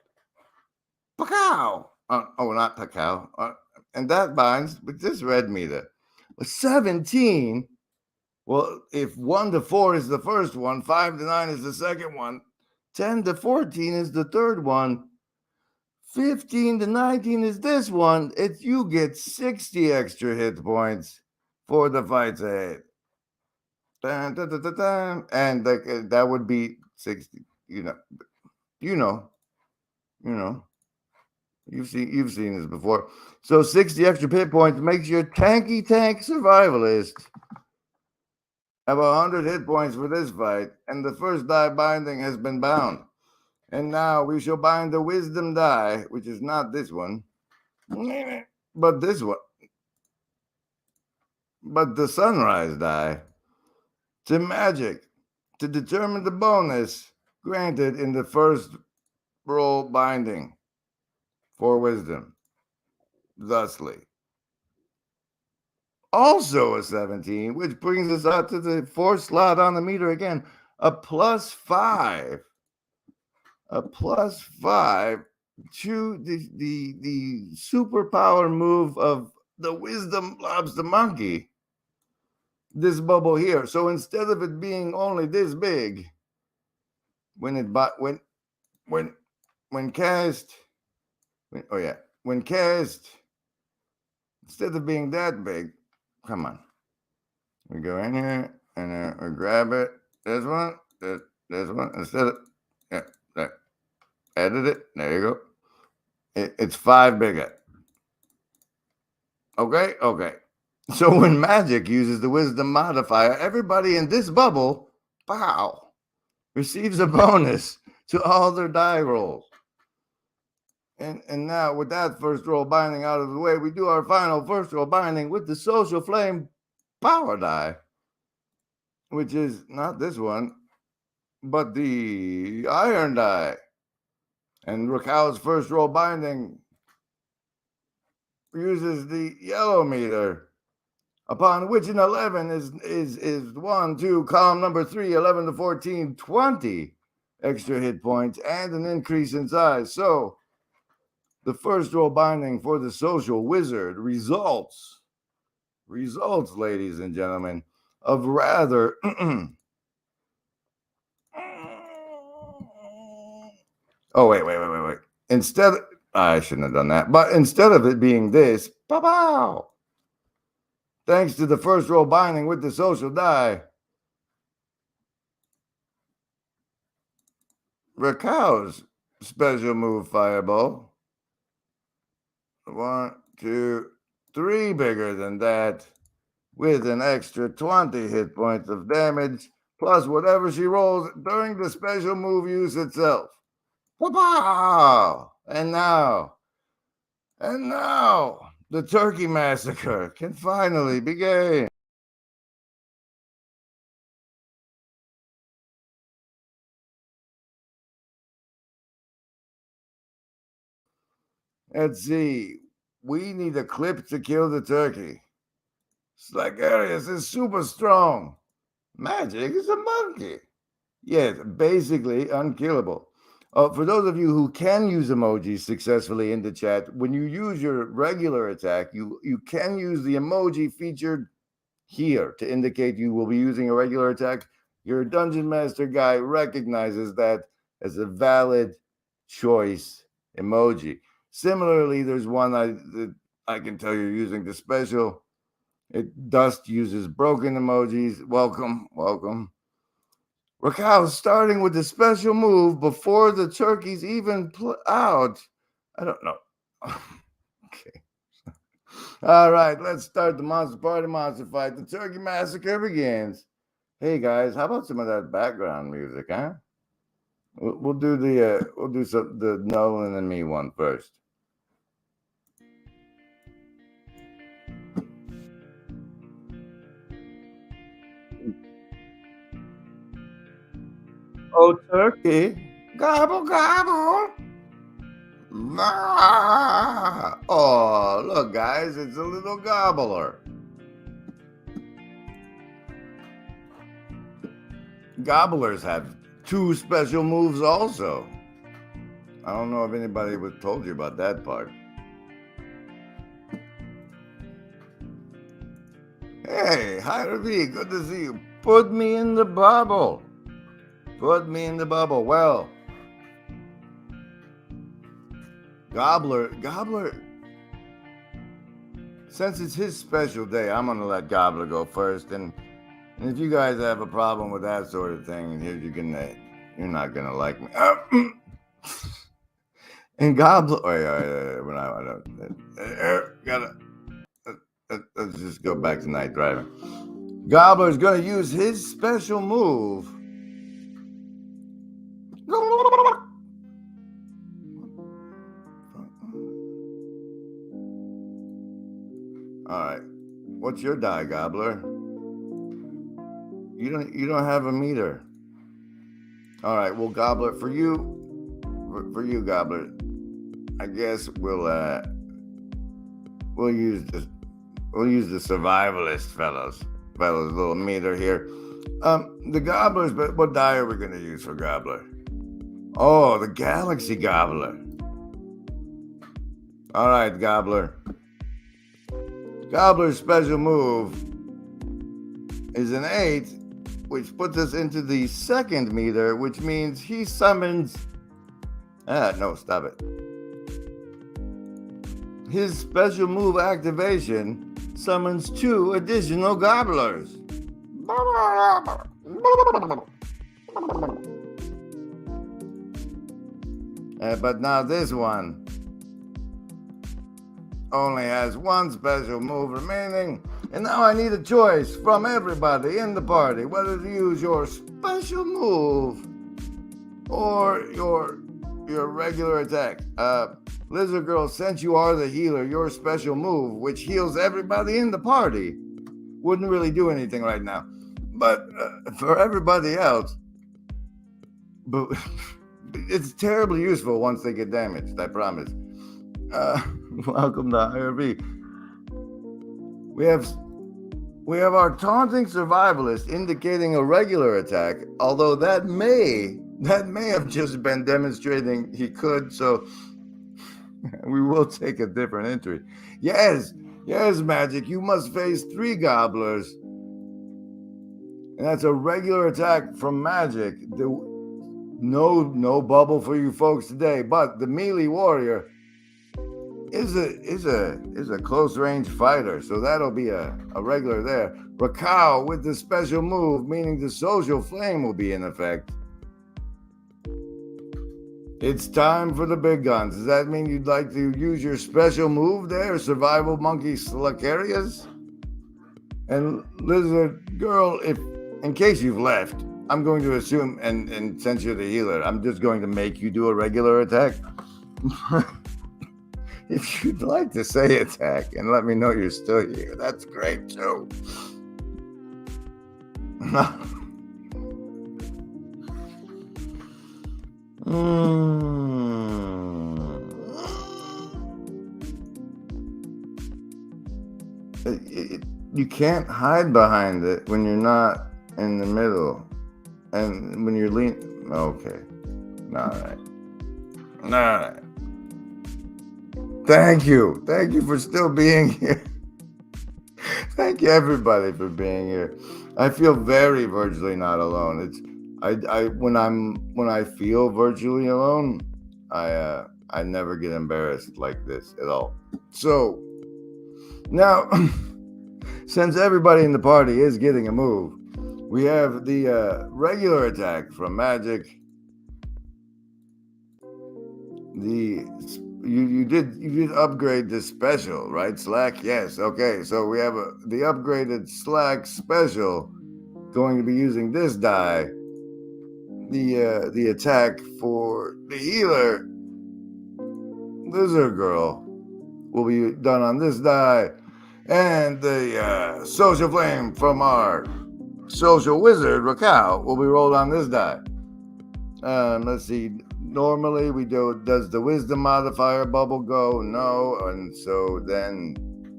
Pacow. Not Pacow. And that binds with this red meter. 17. Well, if 1 to 4 is the first one, 5 to 9 is the second one, 10 to 14 is the third one, 15 to 19 is this one. You get 60 extra hit points for the fights ahead. And that would be 60. You know. You've seen this before. So 60 extra hit points makes your tanky tank survivalist have 100 hit points for this fight, and the first die binding has been bound. And now we shall bind the wisdom die, which is not this one, but this one. But the sunrise die to magic to determine the bonus granted in the first roll binding for wisdom. Thusly. Also a 17, which brings us out to the fourth slot on the meter again. A +5. A +5 to the superpower move of the wisdom lobster monkey. This bubble here. So instead of it being only this big, when cast, instead of being that big, come on. We go in here and we grab it. This one, this one. Instead of, there. Edit it. There you go. It's 5 bigger. Okay. So when magic uses the wisdom modifier, everybody in this bubble, receives a bonus to all their die rolls. And now with that first roll binding out of the way, we do our final first roll binding with the social flame power die, which is not this one, but the iron die. And Rakau's first roll binding uses the yellow meter, upon which an 11 is 1, 2, column number 3, 11 to 14, 20 extra hit points and an increase in size. So the first roll binding for the social wizard results, ladies and gentlemen, of rather oh, wait. Instead, I shouldn't have done that. But instead of it being this, thanks to the first roll binding with the social die, Rakau's special move fireball. 1, to 3 bigger than that, with an extra 20 hit points of damage, plus whatever she rolls during the special move use itself. Wow! And now, the Turkey Massacre can finally begin. Let's see. We need a clip to kill the turkey. Slagarius is super strong. Magic is a monkey. Yes, basically unkillable. For those of you who can use emojis successfully in the chat, when you use your regular attack, you can use the emoji featured here to indicate you will be using a regular attack. Your Dungeon Master guy recognizes that as a valid choice emoji. Similarly, there's one that I can tell you're using the special. Dust uses broken emojis. Welcome, welcome. Raquel starting with the special move before the turkey's even out. I don't know. Okay. All right, let's start the monster party monster fight. The Turkey Massacre begins. Hey guys, how about some of that background music, huh? We'll do the Nolan and me one first. Oh, turkey, gobble gobble. Ah! Oh, look, guys, it's a little gobbler. Gobblers have 2 special moves also. I don't know if anybody told you about that part. Hey, hi, Ravi, good to see you. Put me in the bubble. Put me in the bubble. Well, Gobbler, since it's his special day, I'm going to let Gobbler go first. And if you guys have a problem with that sort of thing, you're not going to like me. And Gobbler, let's just go back to night driving. Gobbler's going to use his special move. All right. What's your die, Gobbler? You don't have a meter. All right. Well, Gobbler, for you, Gobbler, I guess we'll use the survivalist fellows little meter here. The Gobblers, but what die are we going to use for Gobbler? Oh, the Galaxy Gobbler. All right, Gobbler. Gobbler's special move is an 8, which puts us into the second meter, which means he summons... no, stop it. His special move activation summons 2 additional Gobblers. But now this one only has 1 special move remaining, and now I need a choice from everybody in the party whether to use your special move or your regular attack. Lizard Girl, since you are the healer, your special move, which heals everybody in the party, wouldn't really do anything right now. But for everybody else, but it's terribly useful once they get damaged, I promise. Welcome to IRB. We have our taunting survivalist indicating a regular attack, although that may have just been demonstrating he could, so we will take a different entry. Yes, Magic, you must face 3 Gobblers. And that's a regular attack from Magic. No bubble for you folks today, but the melee warrior is a close range fighter, so that'll be a regular there. Rakao with the special move, meaning the social flame will be in effect. It's time for the big guns. Does that mean you'd like to use your special move there, Survival Monkey Slacarius? And Lizard Girl, if in case you've left, I'm going to assume, and since you're the healer, I'm just going to make you do a regular attack. If you'd like to say attack and let me know you're still here, that's great too. You can't hide behind it when you're not in the middle. And when you're okay. All right. Thank you for still being here. Thank you everybody for being here. I feel very virtually not alone. When I feel virtually alone, I never get embarrassed like this at all. So now, since everybody in the party is getting a move, we have the regular attack from Magic. You did upgrade the special, right? Slack, yes. Okay, so we have the upgraded Slack special going to be using this die. The attack for the healer, Lizard Girl, will be done on this die, and the social flame from our social wizard Rakau will be rolled on this die. Let's see. Normally we do. Does the wisdom modifier bubble go? No, and so then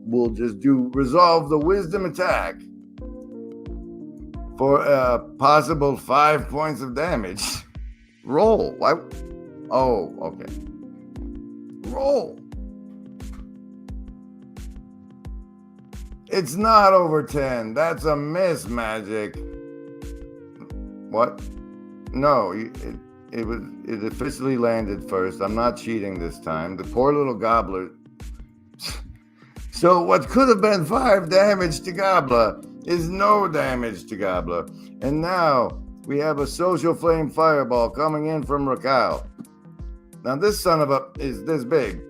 we'll just resolve the wisdom attack for a possible 5 points of damage. Roll. Why? Oh, okay. Roll. It's not over 10. That's a miss, Magic. What? No, it officially landed first. I'm not cheating this time. The poor little gobbler. So what could have been 5 damage to Gobbler is no damage to Gobbler. And now we have a social flame fireball coming in from Rakau. Now this son of a is this big.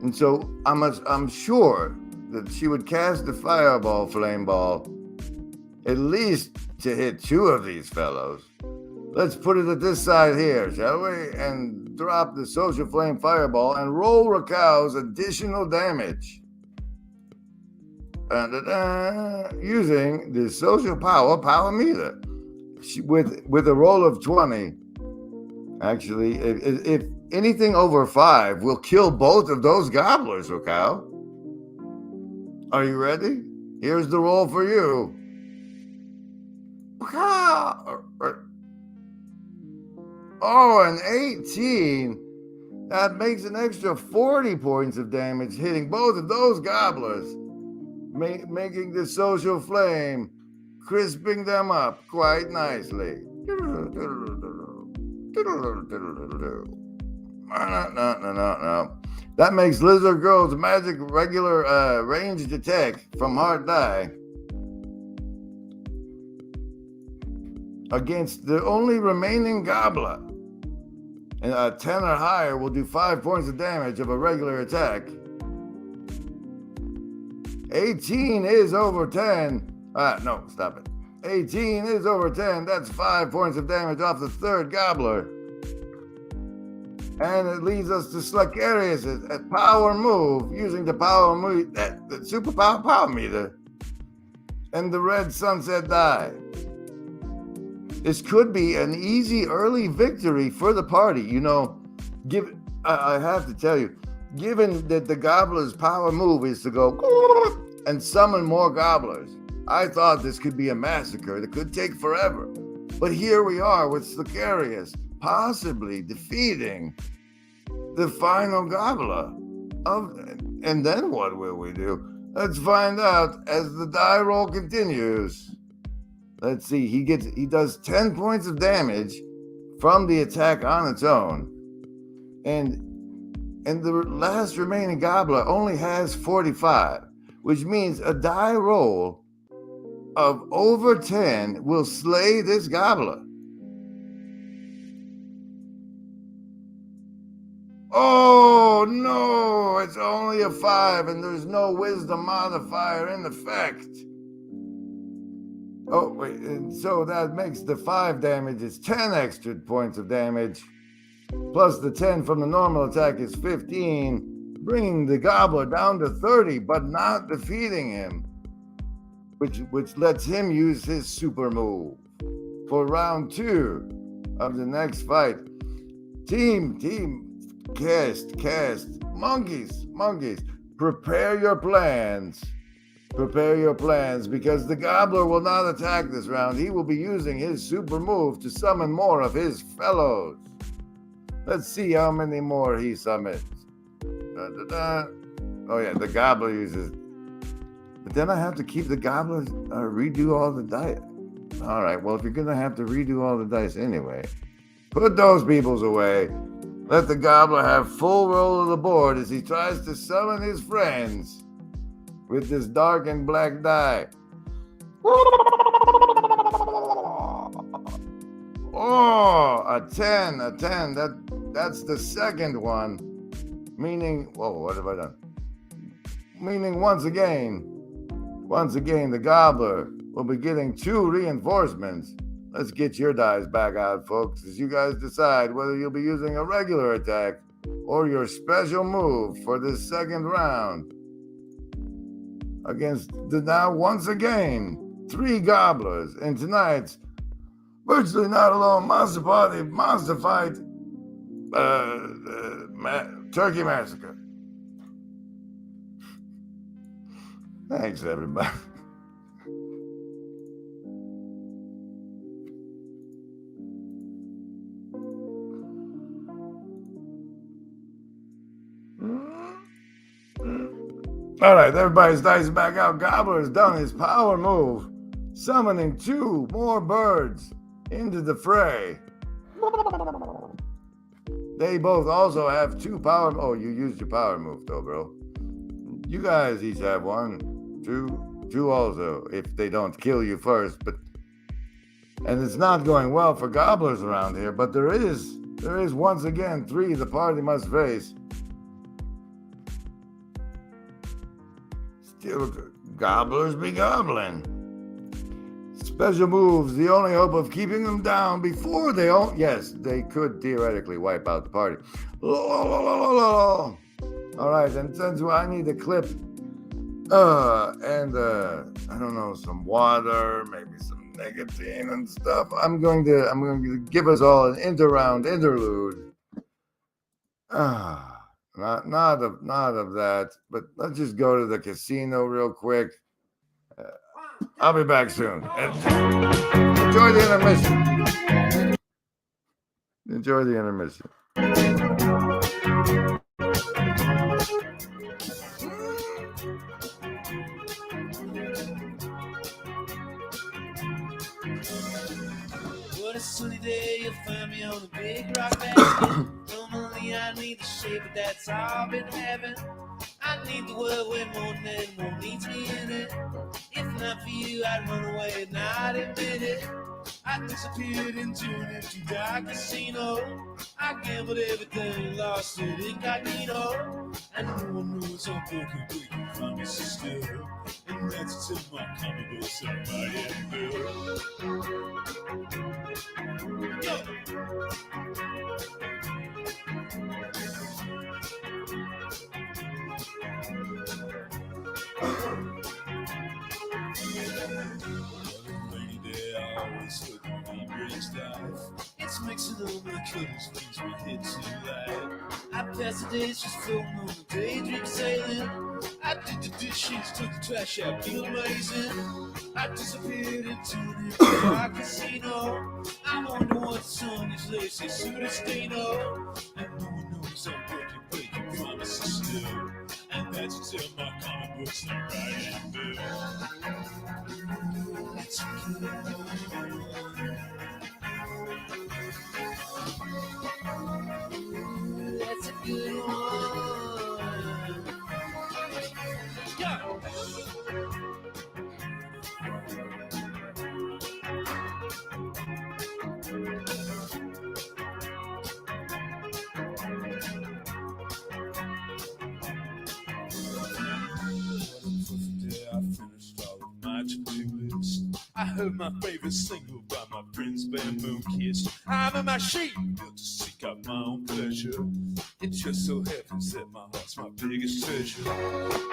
And so I'm sure that she would cast the fireball flame ball at least to hit 2 of these fellows. Let's put it at this side here, shall we? And drop the social flame fireball and roll Rakau's additional damage. Using the social power meter. With a roll of 20. Actually, if anything over 5 will kill both of those gobblers, Rakau. Are you ready? Here's the roll for you. Oh, an 18. That makes an extra 40 points of damage hitting both of those gobblers, making the social flame, crisping them up quite nicely. No. That makes Lizard Girl's magic regular ranged attack from hard die against the only remaining gobbler. And a 10 or higher will do 5 points of damage of a regular attack. 18 is over 10. No, stop it. 18 is over 10. That's 5 points of damage off the third gobbler. And it leads us to Slacarius at power move, using the power move, the superpower power meter, and the red sunset die. This could be an easy early victory for the party. You know, I have to tell you, given that the gobbler's power move is to go and summon more gobblers, I thought this could be a massacre that could take forever. But here we are with Slacarius possibly defeating the final gobbler. And then what will we do? Let's find out as the die roll continues. Let's see, he does 10 points of damage from the attack on its own. And the last remaining gobbler only has 45, which means a die roll of over 10 will slay this gobbler. Oh no, it's only a 5 and there's no wisdom modifier in effect. Oh, wait, and so that makes the 5 damage is 10 extra points of damage. Plus the 10 from the normal attack is 15, bringing the gobbler down to 30, but not defeating him. Which lets him use his super move for round 2 of the next fight. Team, cast, monkeys, prepare your plans. Prepare your plans, because the gobbler will not attack this round. He will be using his super move to summon more of his fellows. Let's see how many more he summons. Oh yeah, the gobbler uses. But then I have to keep the gobbler, redo all the dice. All right, well, if you're going to have to redo all the dice anyway, put those peoples away. Let the gobbler have full roll of the board as he tries to summon his friends with this dark and black die. Oh, a 10. That's the second one. Meaning, whoa, what have I done? Meaning once again, the gobbler will be getting 2 reinforcements. Let's get your dice back out, folks, as you guys decide whether you'll be using a regular attack or your special move for this second round. Against the now, once again, 3 gobblers in tonight's Virtually Not Alone Monster Fight Turkey Massacre. Thanks, everybody. All right, everybody's dice back out. Gobbler has done his power move, summoning 2 more birds into the fray. They both also have 2 power. Oh, you used your power move, though, bro. You guys each have 1, 2 also, if they don't kill you first. And it's not going well for gobblers around here, but there is once again 3 the party must face. Still, gobblers be gobbling. Special moves, the only hope of keeping them down before they all. Yes, they could theoretically wipe out the party. All right, and since I need to clip, I don't know, some water, maybe some nicotine and stuff. I'm going to give us all an interlude. Not of that, but let's just go to the casino real quick. I'll be back soon. Enjoy the intermission. What a sunny day, you'll find me on a big rock basket. Normally I need the shade, but that's all I've been having. I need the world way more than anyone needs me in it. If not for you, I'd run away and not admit it. I disappeared into an empty dark casino. I gambled everything, lost it incognito. And no one knows how broken breaking promises still. And that's until my comic books are it's mixing on my colors, brings me hit too light. I pass the days just floating on the daydream sailing. I did the dishes, took the trash out, feel amazing. I disappeared into an empty dark casino. I wonder what song is lazy, Sudestino. And no one knows I'm breaking promises still. And that's until my comic books are writing bill. It's a good one. That's a good one. Go! I heard my favorite single by my friends band Moonkissed. I'm in my sheep, built to seek out my own pleasure. It just so happens that my heart's my biggest treasure.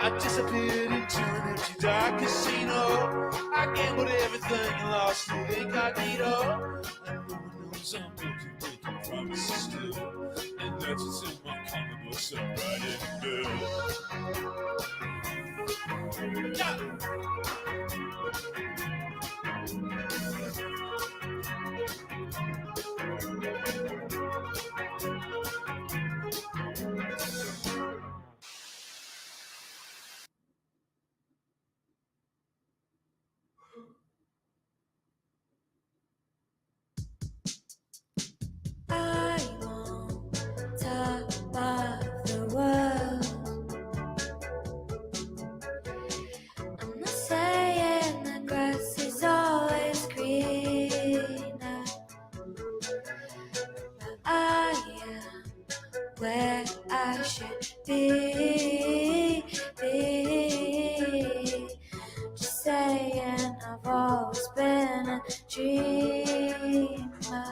I disappeared into an empty dark casino. I gambled everything and lost it incognito. And no one knows I'm broken, breaking promises still. And that's what's in my comic books, I'm right in the middle. Yeah. I want top of the world. I'm not saying the grass is always greener, but I am where I should be. Just saying, I've always been a dreamer.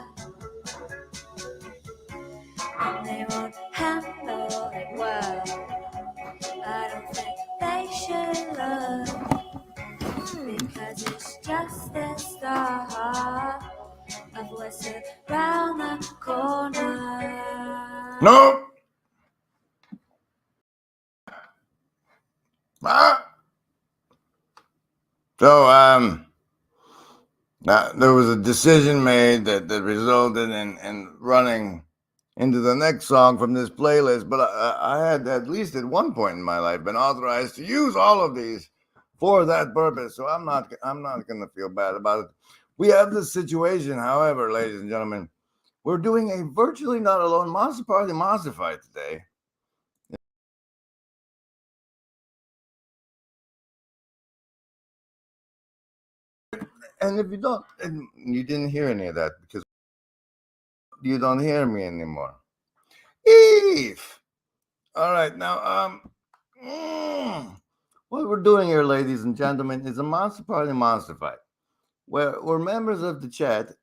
And they won't handle it well. I don't think they should look, because it's just the start of what's around the corner. No. So, now there was a decision made that resulted in running into the next song from this playlist, but I had, at least at one point in my life, been authorized to use all of these for that purpose. So I'm not going to feel bad about it. We have this situation, however, ladies and gentlemen, we're doing a virtually not alone Monster Party Monster Fight today. And if you don't, and you didn't hear any of that because you don't hear me anymore. Eve. All right, now, what we're doing here, ladies and gentlemen, is a Monster Party Monster Fight, where members of the chat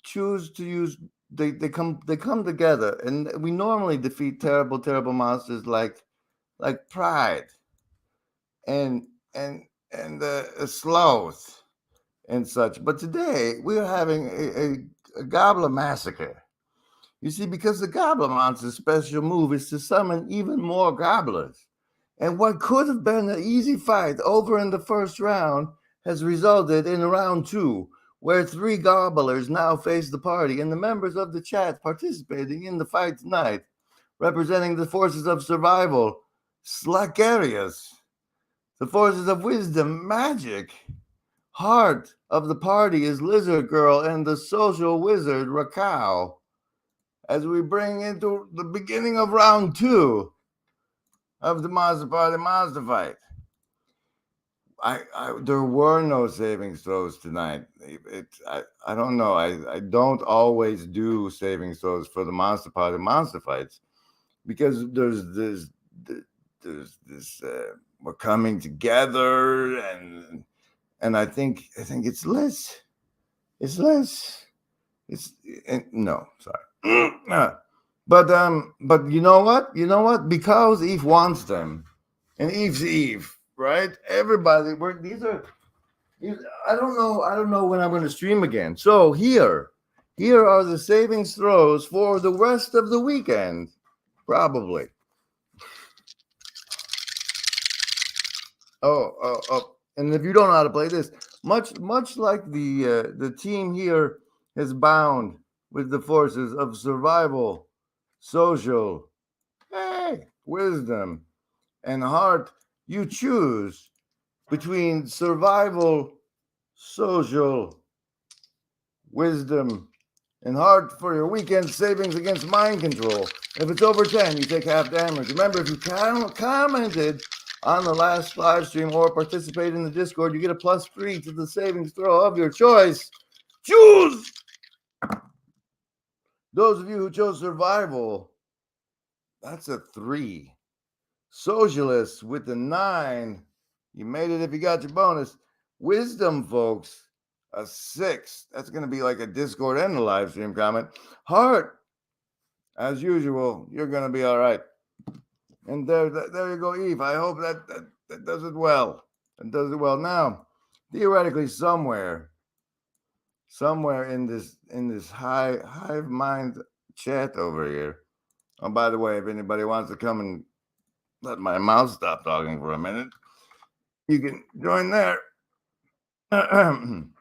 choose to use. They come together, and we normally defeat terrible monsters like Pride and Sloth and such. But today we are having a Goblin Massacre. You see, because the Goblin Monster's special move is to summon even more goblins. And what could have been an easy fight over in the first round has resulted in round 2, where 3 gobblers now face the party, and the members of the chat participating in the fight tonight, representing the forces of survival, Slackarius, the forces of wisdom, Magic, heart of the party is Lizard Girl, and the social wizard, Rakau. As we bring into the beginning of round 2 of the Monster Party Monster Fight. There were no savings throws tonight. I don't know. I don't always do savings throws for the Monster Party Monster Fights because there's this we're coming together, and I think it's less. No, sorry. But you know what? Because Eve wants them, and Eve's Eve, right? Everybody, I don't know when I'm going to stream again. So here are the savings throws for the rest of the weekend, probably. Oh, and if you don't know how to play this, much like the team here is bound with the forces of survival, social, wisdom, and heart, you choose between survival, social, wisdom, and heart for your weekend savings against mind control. If it's over 10, you take half damage. Remember, if you commented on the last live stream or participate in the Discord, you get a +3 to the savings throw of your choice. Choose! Those of you who chose survival, that's a 3. Socialists with the 9. You made it if you got your bonus. Wisdom, folks, A 6. That's going to be like a Discord and a live stream comment. Heart, as usual, you're going to be all right. And there you go, Eve. I hope that does it well. It does it well. Now, theoretically, somewhere in this hive mind chat over here. Oh, by the way, if anybody wants to come and let my mouse stop talking for a minute, you can join there and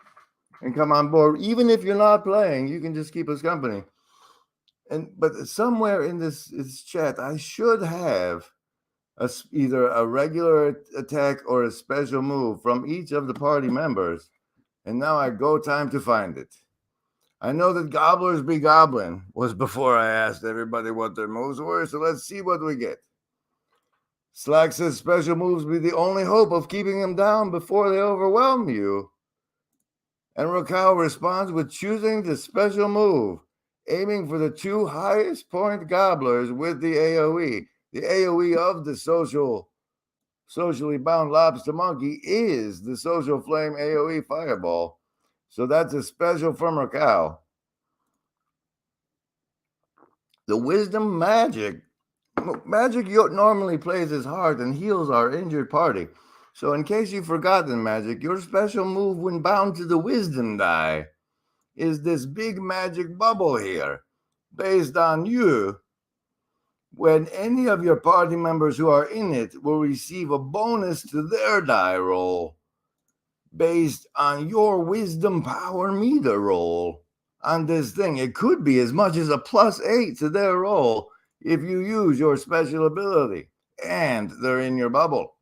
come on board. Even if you're not playing, you can just keep us company. But somewhere in this chat, I should have either a regular attack or a special move from each of the party members. And now I go time to find it. I know that Gobblers Be Goblin was before I asked everybody what their moves were, so let's see what we get. Slack says special moves be the only hope of keeping them down before they overwhelm you. And Raquel responds with choosing the special move, aiming for the 2 highest point gobblers with the AoE. The AoE of the socially bound lobster monkey is the social flame AoE fireball. So that's a special from Raquel. The wisdom magic normally plays his heart and heals our injured party. So in case you've forgotten magic, your special move when bound to the wisdom die is this big magic bubble here. Based on you, when any of your party members who are in it will receive a bonus to their die roll based on your wisdom power meter roll on this thing. It could be as much as a +8 to their roll if you use your special ability and they're in your bubble.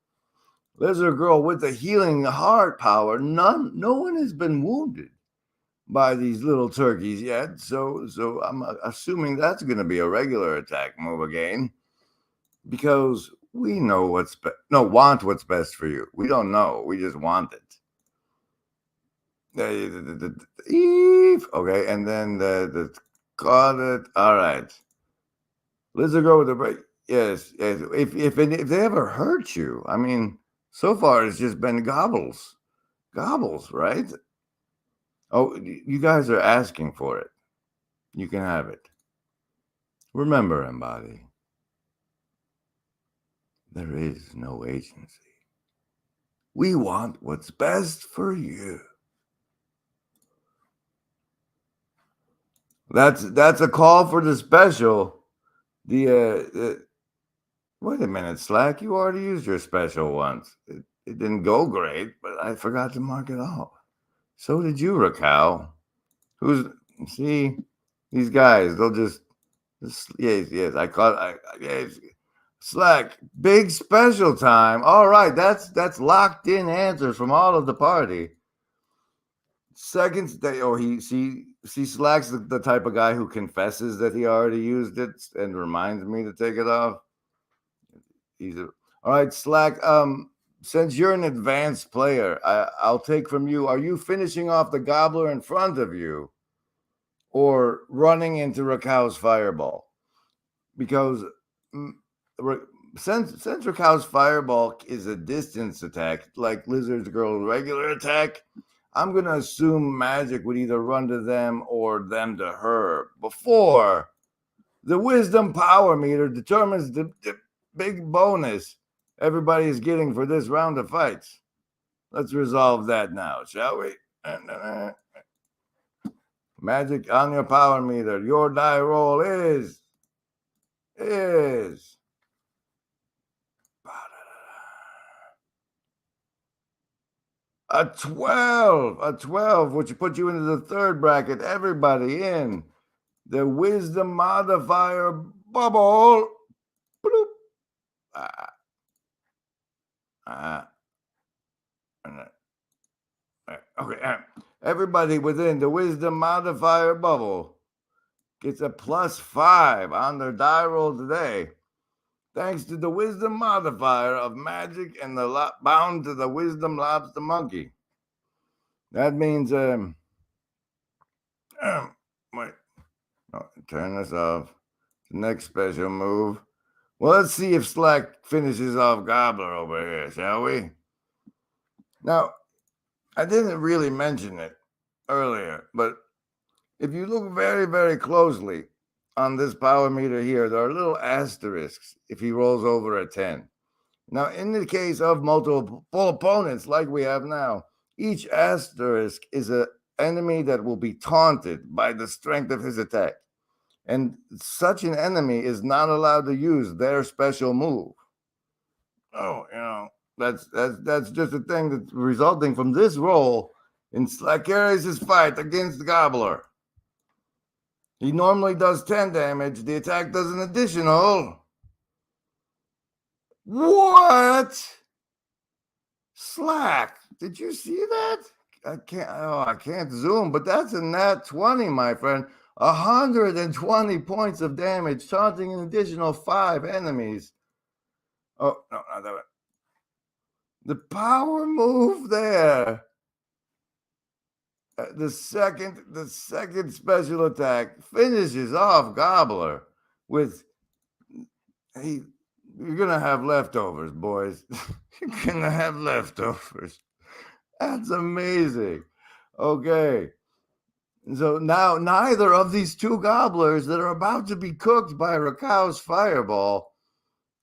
Lizard Girl with the healing heart power, no one has been wounded by these little turkeys yet, so I'm assuming that's going to be a regular attack move again, because we know want what's best for you. We don't know, we just want it. Eve. Okay, and then the got it. All right. Lizard Girl with the break. Yes. If they ever hurt you, I mean, so far it's just been gobbles, right? Oh, you guys are asking for it. You can have it. Remember, Embody, there is no agency. We want what's best for you. That's a call for the special. The wait a minute, Slack. You already used your special once. It didn't go great, but I forgot to mark it off. So did you, Raquel. See these guys? They'll just yes. I caught. Yes. Slack, big special time. All right, that's locked in answers from all of the party. Seconds day. Oh, Slack's the type of guy who confesses that he already used it and reminds me to take it off. All right, Slack. Since you're an advanced player, I'll take from you. Are you finishing off the gobbler in front of you, or running into Raquel's fireball? Because since Raquel's fireball is a distance attack, like Lizard's Girl's regular attack, I'm going to assume magic would either run to them or them to her before the wisdom power meter determines the big bonus everybody is getting for this round of fights. Let's resolve that now, shall we? Magic on your power meter. Your die roll is a 12, which put you into the third bracket. Everybody in the wisdom modifier bubble. Bloop. Okay. Everybody within the wisdom modifier bubble gets a +5 on their die roll today, thanks to the wisdom modifier of magic and the bound to the wisdom lobster monkey. That means wait, no, turn this off. The next special move. Well, let's see if Slack finishes off Gobbler over here, shall we? Now, I didn't really mention it, earlier, but if you look very, very closely on this power meter here, there are little asterisks if he rolls over a 10. Now, in the case of multiple opponents like we have now, each asterisk is an enemy that will be taunted by the strength of his attack. And such an enemy is not allowed to use their special move. Oh, that's just a thing that's resulting from this roll in Slackarius' fight against the Gobbler. He normally does 10 damage. The attack does an additional. What? Slack, did you see that? I can't zoom, but that's a nat 20, my friend. 120 points of damage, taunting an additional 5 enemies. Oh, no, not that one. The power move there. The second special attack finishes off Gobbler with you're gonna have leftovers, boys. You're gonna have leftovers. That's amazing. Okay. So now neither of these two gobblers that are about to be cooked by Rakau's fireball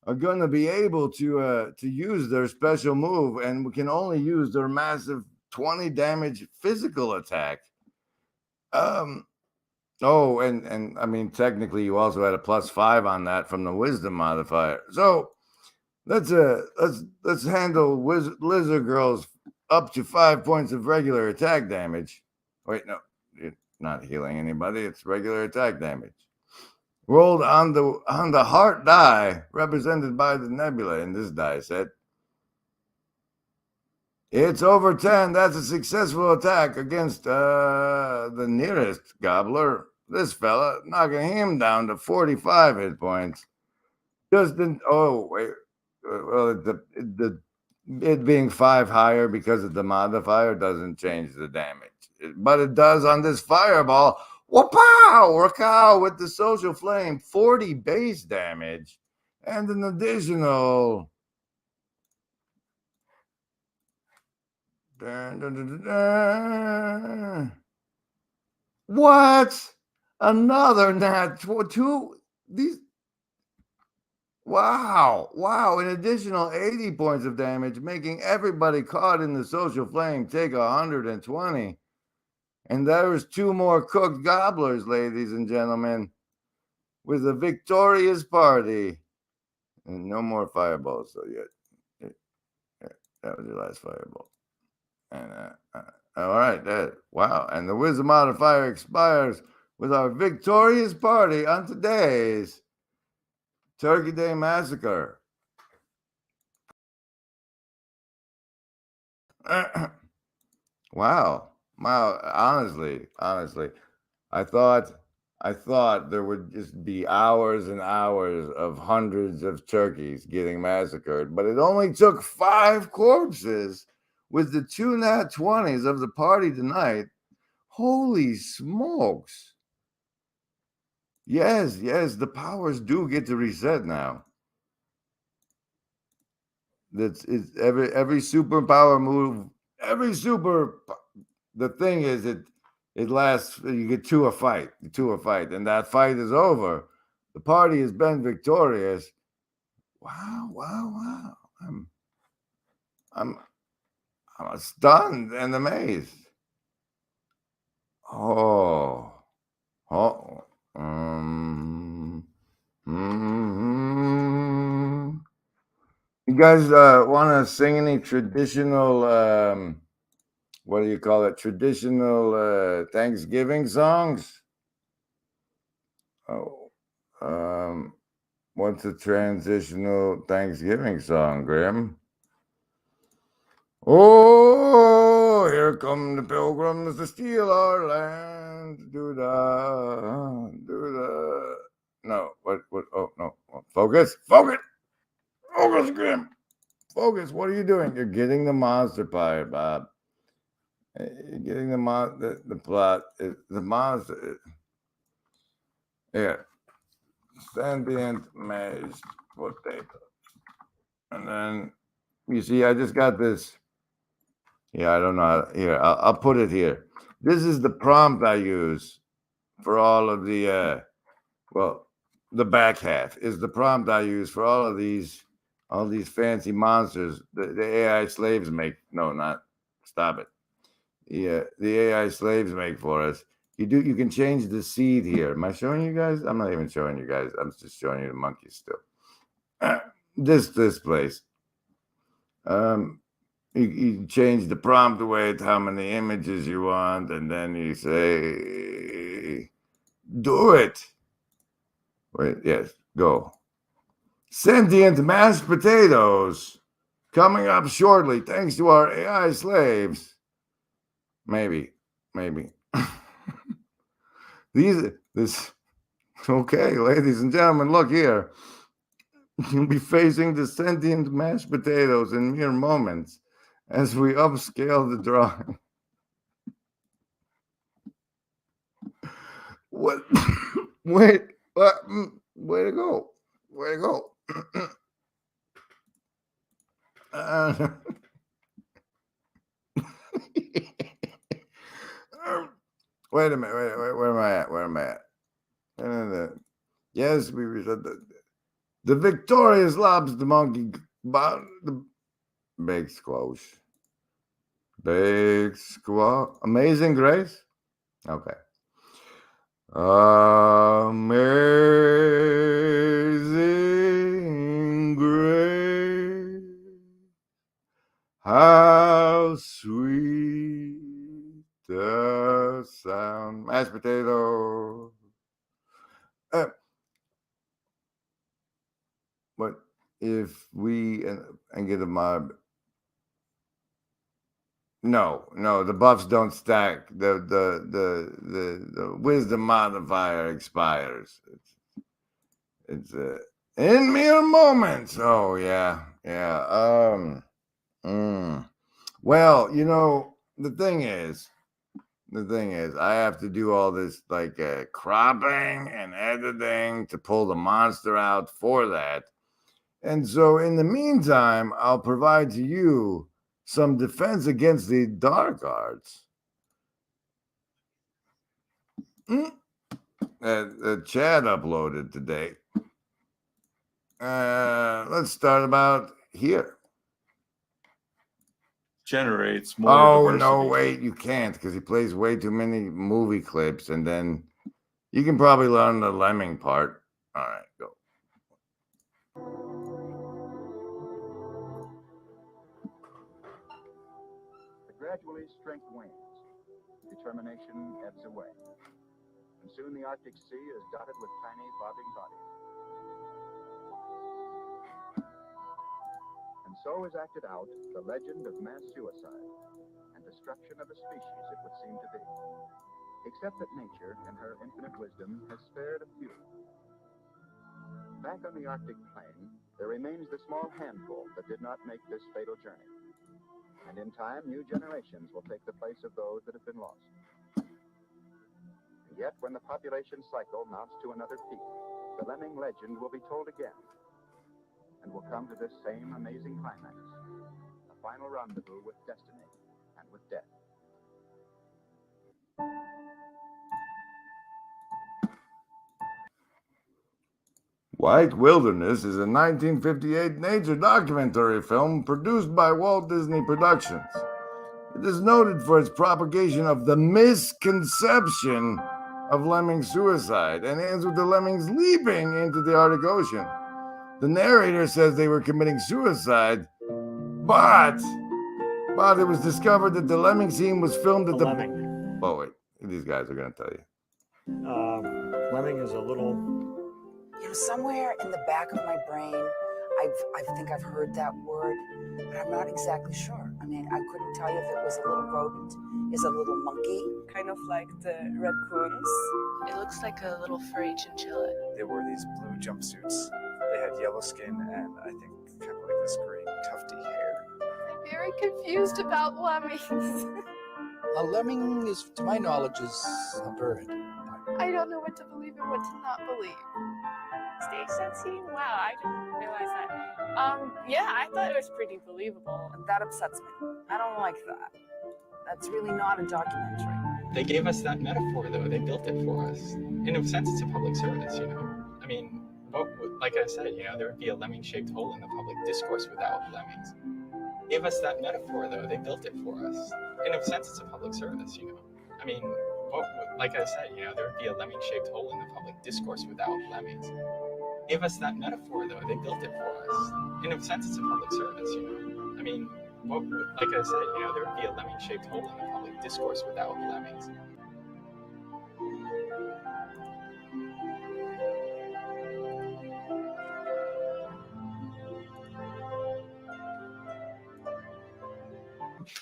are going to be able to use their special move, and can only use their massive 20 damage physical attack. Oh, and I mean, technically you also had a +5 on that from the wisdom modifier. So let's handle Lizard Girl's up to 5 points of regular attack damage. Wait, no, it's not healing anybody. It's regular attack damage. Rolled on the heart die, represented by the nebula in this die set. It's over 10. That's a successful attack against the nearest gobbler. This fella, knocking him down to 45 hit points. Well, it being 5 higher because of the modifier doesn't change the damage. But it does on this fireball. Whoop-pow! Rakau with the social flame, 40 base damage, and an additional. What? Another nat 2. These. Wow. An additional 80 points of damage, making everybody caught in the social flame take 120. And there's 2 more cooked gobblers, ladies and gentlemen, with a victorious party. And no more fireballs, so yet. That was your last fireball. And all right, wow. And the wisdom modifier expires with our victorious party on today's Turkey Day Massacre. Wow. Honestly, I thought there would just be hours and hours of hundreds of turkeys getting massacred, but it only took 5 corpses with the 2 nat 20s of the party tonight. Holy smokes. Yes, the powers do get to reset now. It's every superpower move, the thing is it lasts, you get to a fight, and that fight is over. The party has been victorious. Wow. I'm stunned and amazed. You guys want to sing any traditional, what do you call it? Traditional Thanksgiving songs? What's a transitional Thanksgiving song, Grim? Oh, here come the pilgrims to steal our land. No, what? Oh, no. Focus, Grim. Focus, what are you doing? You're getting the monster pie, Bob. You're getting the plot. The monster. Yeah. Sentient mashed potato. And then, you see, I just got this. Yeah, I don't know. Here, I'll put it here. This is the prompt I use for all of the the back half is the prompt I use for all these fancy monsters the AI slaves make. No, not stop it. The AI slaves make for us. You can change the seed here. Am I showing you guys? I'm not even showing you guys. I'm just showing you the monkeys still. This place. You change the prompt with how many images you want, and then you say, do it. Wait, yes, go. Sentient mashed potatoes coming up shortly, thanks to our AI slaves. Maybe. Okay, ladies and gentlemen, look here. You'll be facing the sentient mashed potatoes in mere moments as we upscale the drawing. What? Wait, what? Way to go. Wait a minute. Where am I at? Yes, we read the victorious lobster monkey the big squash. Amazing Grace? Okay. Amazing Grace, how sweet the sound. Mashed potato. But if we and get a mob. No, the buffs don't stack. The wisdom modifier expires. It's in mere moments. Oh yeah. Well, the thing is, I have to do all this like cropping and editing to pull the monster out for that. And so in the meantime, I'll provide to you some defense against the dark arts. Chad uploaded today. Let's start about here. Generates more. Oh, diversity. no, wait, you can't because he plays way too many movie clips, and then you can probably learn the lemming part. All right, go. Gradually, strength wanes, determination ebbs away, and soon the Arctic Sea is dotted with tiny bobbing bodies. And so is acted out the legend of mass suicide and destruction of a species it would seem to be, except that nature, in her infinite wisdom, has spared a few. Back on the Arctic plain, there remains the small handful that did not make this fatal journey. And in time, new generations will take the place of those that have been lost. And yet, when the population cycle mounts to another peak, the lemming legend will be told again, and will come to this same amazing climax, a final rendezvous with destiny and with death. White Wilderness is a 1958 nature documentary film produced by Walt Disney Productions. It is noted for its propagation of the misconception of lemming suicide and ends with the lemmings leaping into the Arctic Ocean. The narrator says they were committing suicide, but it was discovered that the lemming scene was filmed at the lemming. Oh, wait. These guys are going to tell you. Lemming is a little... somewhere in the back of my brain, I think I've heard that word, but I'm not exactly sure. I mean, I couldn't tell you if it was a little rodent, is a little monkey. Kind of like the raccoons. It looks like a little furry chinchilla. They wore these blue jumpsuits. They had yellow skin and I think kind of like this green tufty hair. I'm very confused about lemmings. A lemming is, to my knowledge, is a bird. I don't know what to believe and what to not believe. Stage sensing? Wow, I didn't realize that. Yeah, I thought it was pretty believable. That upsets me. I don't like that. That's really not a documentary. They gave us that metaphor, though. They built it for us. In a sense, it's a public service, you know. I mean, like I said, you know, there would be a lemming-shaped hole in the public discourse without lemmings. Gave us that metaphor, though. They built it for us. In a sense, it's a public service, you know. I mean, like I said, you know, there would be a lemming-shaped hole in the public discourse without lemmings. Gave us that metaphor, though. They built it for us. In a sense, it's a public service, you know. I mean, like I said, you know, there would be a lemming-shaped hole in the public discourse without lemmings.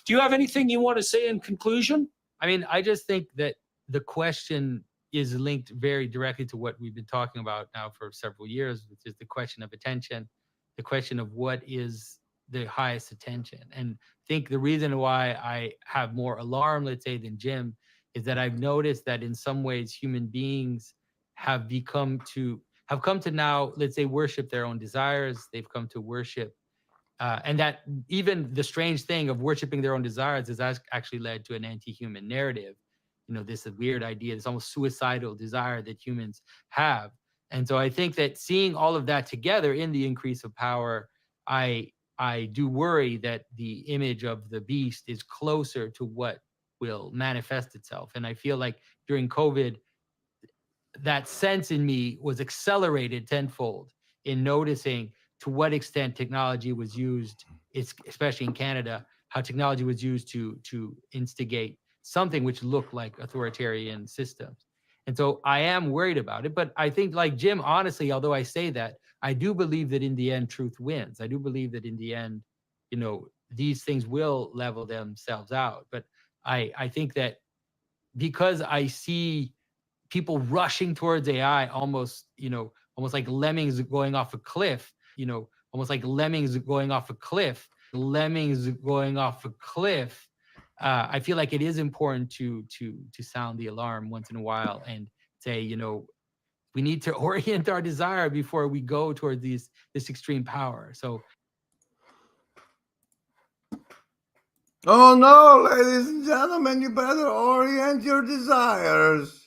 Do you have anything you want to say in conclusion? I mean, I just think that the question is linked very directly to what we've been talking about now for several years, which is the question of attention, the question of what is the highest attention. And I think the reason why I have more alarm, let's say, than Jim, is that I've noticed that in some ways human beings have come to now, let's say, worship their own desires. They've come to worship and that even the strange thing of worshiping their own desires has actually led to an anti-human narrative. You know, this weird idea, this almost suicidal desire that humans have. And so I think that seeing all of that together in the increase of power, I do worry that the image of the beast is closer to what will manifest itself. And I feel like during COVID, that sense in me was accelerated tenfold in noticing to what extent technology was used, especially in Canada, how technology was used to instigate something which looked like authoritarian systems. And so I am worried about it. But I think, like Jim, honestly, although I say that, I do believe that in the end, truth wins. I do believe that in the end, you know, these things will level themselves out. But I think that because I see people rushing towards AI almost like lemmings going off a cliff, I feel like it is important to sound the alarm once in a while and say, you know, we need to orient our desire before we go toward this extreme power. So oh no, ladies and gentlemen, you better orient your desires.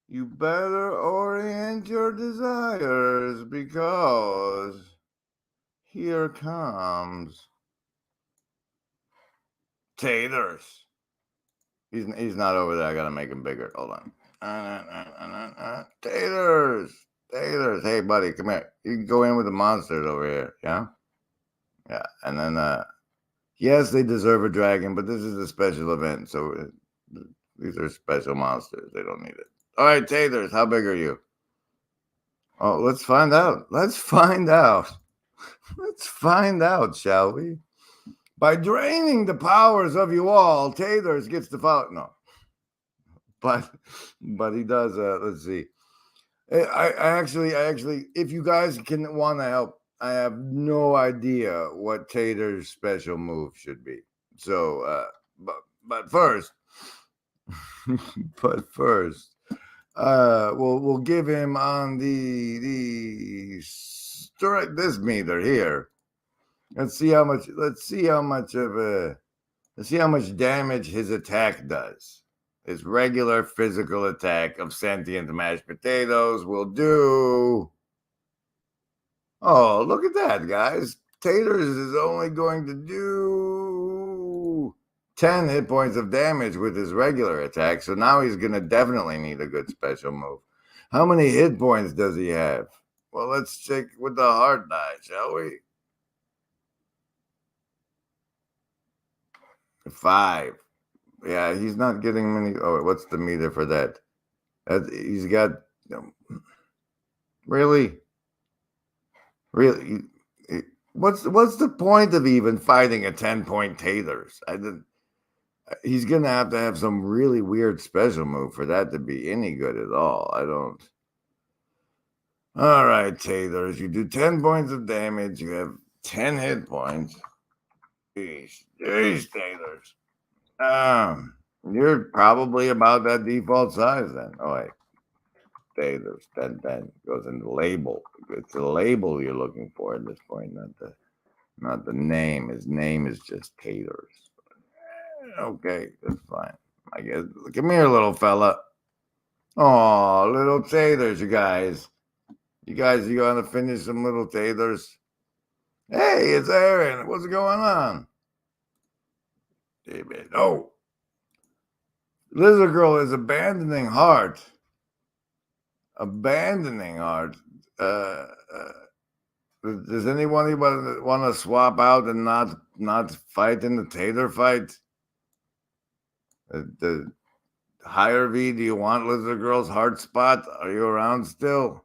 You better orient your desires because here comes Taters. He's not over there. I gotta make him bigger. Hold on. Taters. Hey, buddy, come here. You can go in with the monsters over here. Yeah. Yeah, and then yes, they deserve a dragon, but this is a special event, so these are special monsters. They don't need it. All right, Taters, how big are you? Oh, let's find out. Let's find out, shall we? By draining the powers of you all, Taters gets the follow. No, but he does. Let's see. I actually, if you guys can want to help, I have no idea what Tater's special move should be. So, but first, we'll give him on this meter here. Let's see how much damage his attack does. His regular physical attack of sentient mashed potatoes will do. Oh, look at that, guys. Taters is only going to do 10 hit points of damage with his regular attack, so now he's going to definitely need a good special move. How many hit points does he have? Well, let's check with the heart die, shall we? 5. Yeah, he's not getting many. Oh, what's the meter for that? He's got. Really? What's the point of even fighting a 10-point Taters? He's gonna have to have some really weird special move for that to be any good at all. I don't. All right, Taters, you do 10 points of damage. You have 10 hit points. Jeez, Taters. You're probably about that default size then. Oh wait, Taters 10 goes in the label. It's the label you're looking for at this point, not the name. His name is just Taters. Okay, that's fine. I guess. Come here, little fella. Oh, little taters, you guys. You gonna finish some little taters? Hey, it's Aaron. What's going on? David. Oh. Lizard Girl is abandoning Heart. Abandoning Heart. Does anyone want to swap out and not fight in the tater fight? The higher V, do you want Lizard Girl's heart spot? Are you around still?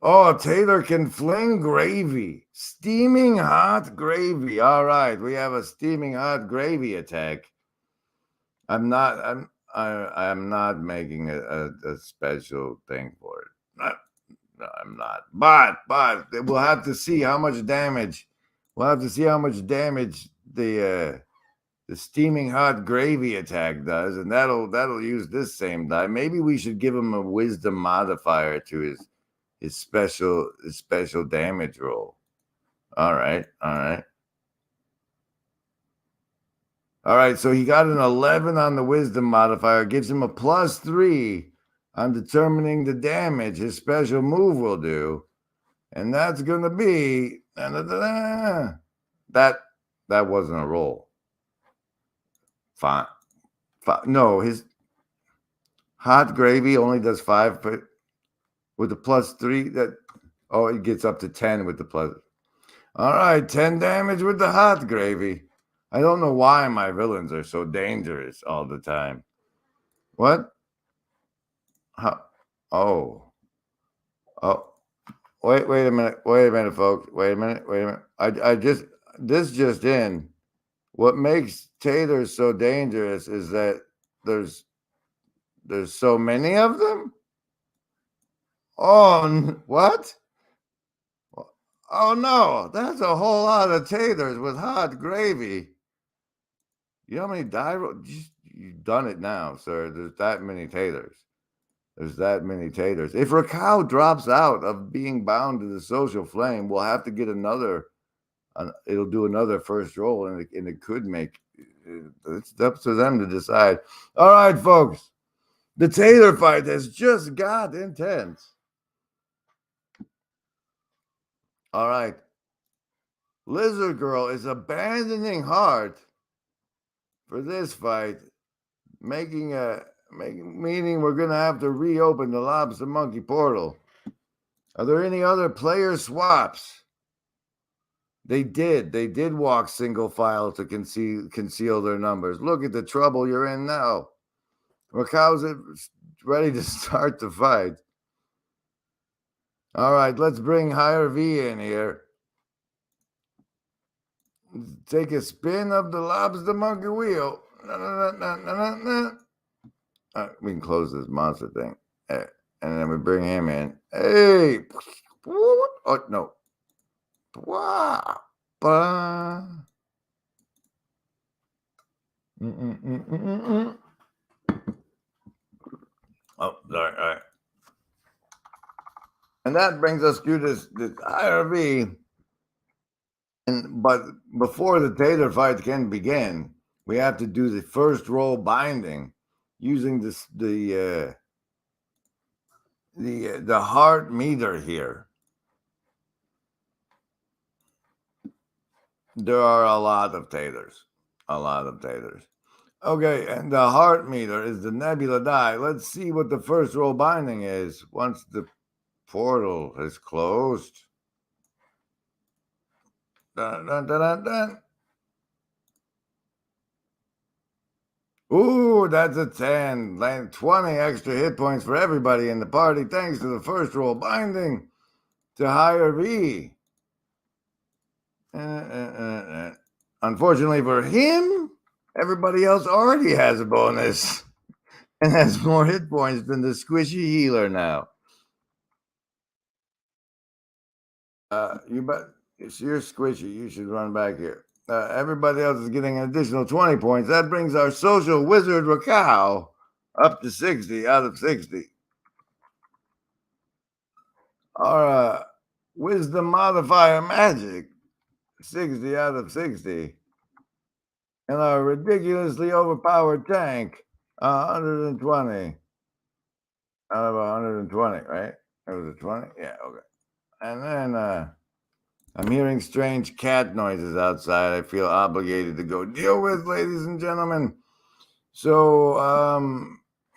Oh, tater can fling gravy. Steaming hot gravy. All right, we have a steaming hot gravy attack. I'm not making a special thing for it. No, I'm not. But we'll have to see how much damage. We'll have to see how much damage the steaming hot gravy attack does, and that'll use this same die. Maybe we should give him a wisdom modifier to his special damage roll. All right. So he got an 11 on the wisdom modifier, gives him a +3 on determining the damage his special move will do. And that's going to be that wasn't a roll. Fine. No, his hot gravy only does 5 with the +3. It gets up to 10 with the plus. All right, 10 damage with the hot gravy. I don't know why my villains are so dangerous all the time. What? Oh. Wait a minute, folks. Wait a minute. This just in. What makes taters so dangerous is that there's so many of them. Oh, what? Oh no, that's a whole lot of taters with hot gravy. You know how many die rolls? You've done it now, sir. There's that many taters. If Raquel drops out of being bound to the social flame, we'll have to get another. It'll do another first roll, and it could make. It's up to them to decide. All right, folks. The tater fight has just got intense. All right. Lizard Girl is abandoning Heart for this fight, meaning we're going to have to reopen the Lobster Monkey portal. Are there any other player swaps? They did walk single file to conceal their numbers. Look at the trouble you're in now. Raquel's ready to start the fight. All right, let's bring Higher V in here. Take a spin of the Lobster Monkey wheel. We can close this monster thing. And then we bring him in. Hey! Oh, no. Wow. Oh, sorry. All right. And that brings us to this IRV. But before the tater fight can begin, we have to do the first roll binding using the heart meter here. There are a lot of taters. Okay, and the heart meter is the nebula die. Let's see what the first roll binding is once the portal is closed. Dun, dun, dun, dun, dun. Ooh, that's a 10. Land 20 extra hit points for everybody in the party thanks to the first roll binding to Higher V. Unfortunately for him, everybody else already has a bonus and has more hit points than the squishy healer now. It's your squishy. You should run back here. Everybody else is getting an additional 20 points. That brings our social wizard Raquel up to 60 out of 60. Our wisdom modifier magic, 60 out of 60. And our ridiculously overpowered tank, 120 out of 120, right? It was a 20? Yeah, okay. And then I'm hearing strange cat noises outside. I feel obligated to go deal with, ladies and gentlemen. So,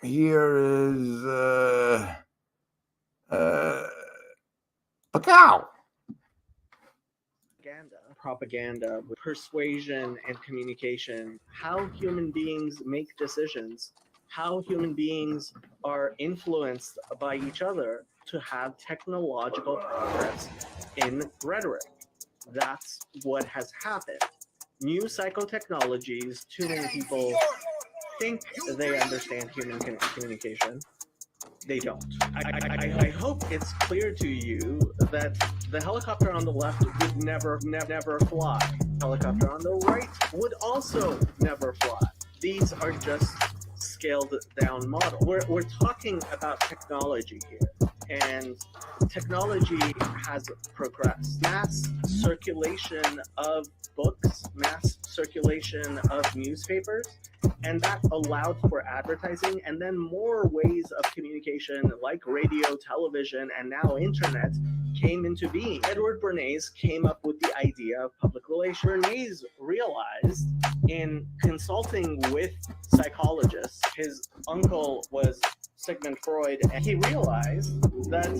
here is a cow. Propaganda, with persuasion and communication, how human beings make decisions, how human beings are influenced by each other to have technological progress in rhetoric. That's what has happened. New psychotechnologies, too many people think they understand human communication. They don't. I hope it's clear to you that the helicopter on the left would never fly. Helicopter on the right would also never fly. These are just scaled down models. We're talking about technology here, and technology has progressed. Mass circulation of books, mass circulation of newspapers, and that allowed for advertising, and then more ways of communication like radio, television, and now internet came into being. Edward Bernays came up with the idea of public relations. Bernays realized in consulting with psychologists, his uncle was Sigmund Freud, and he realized that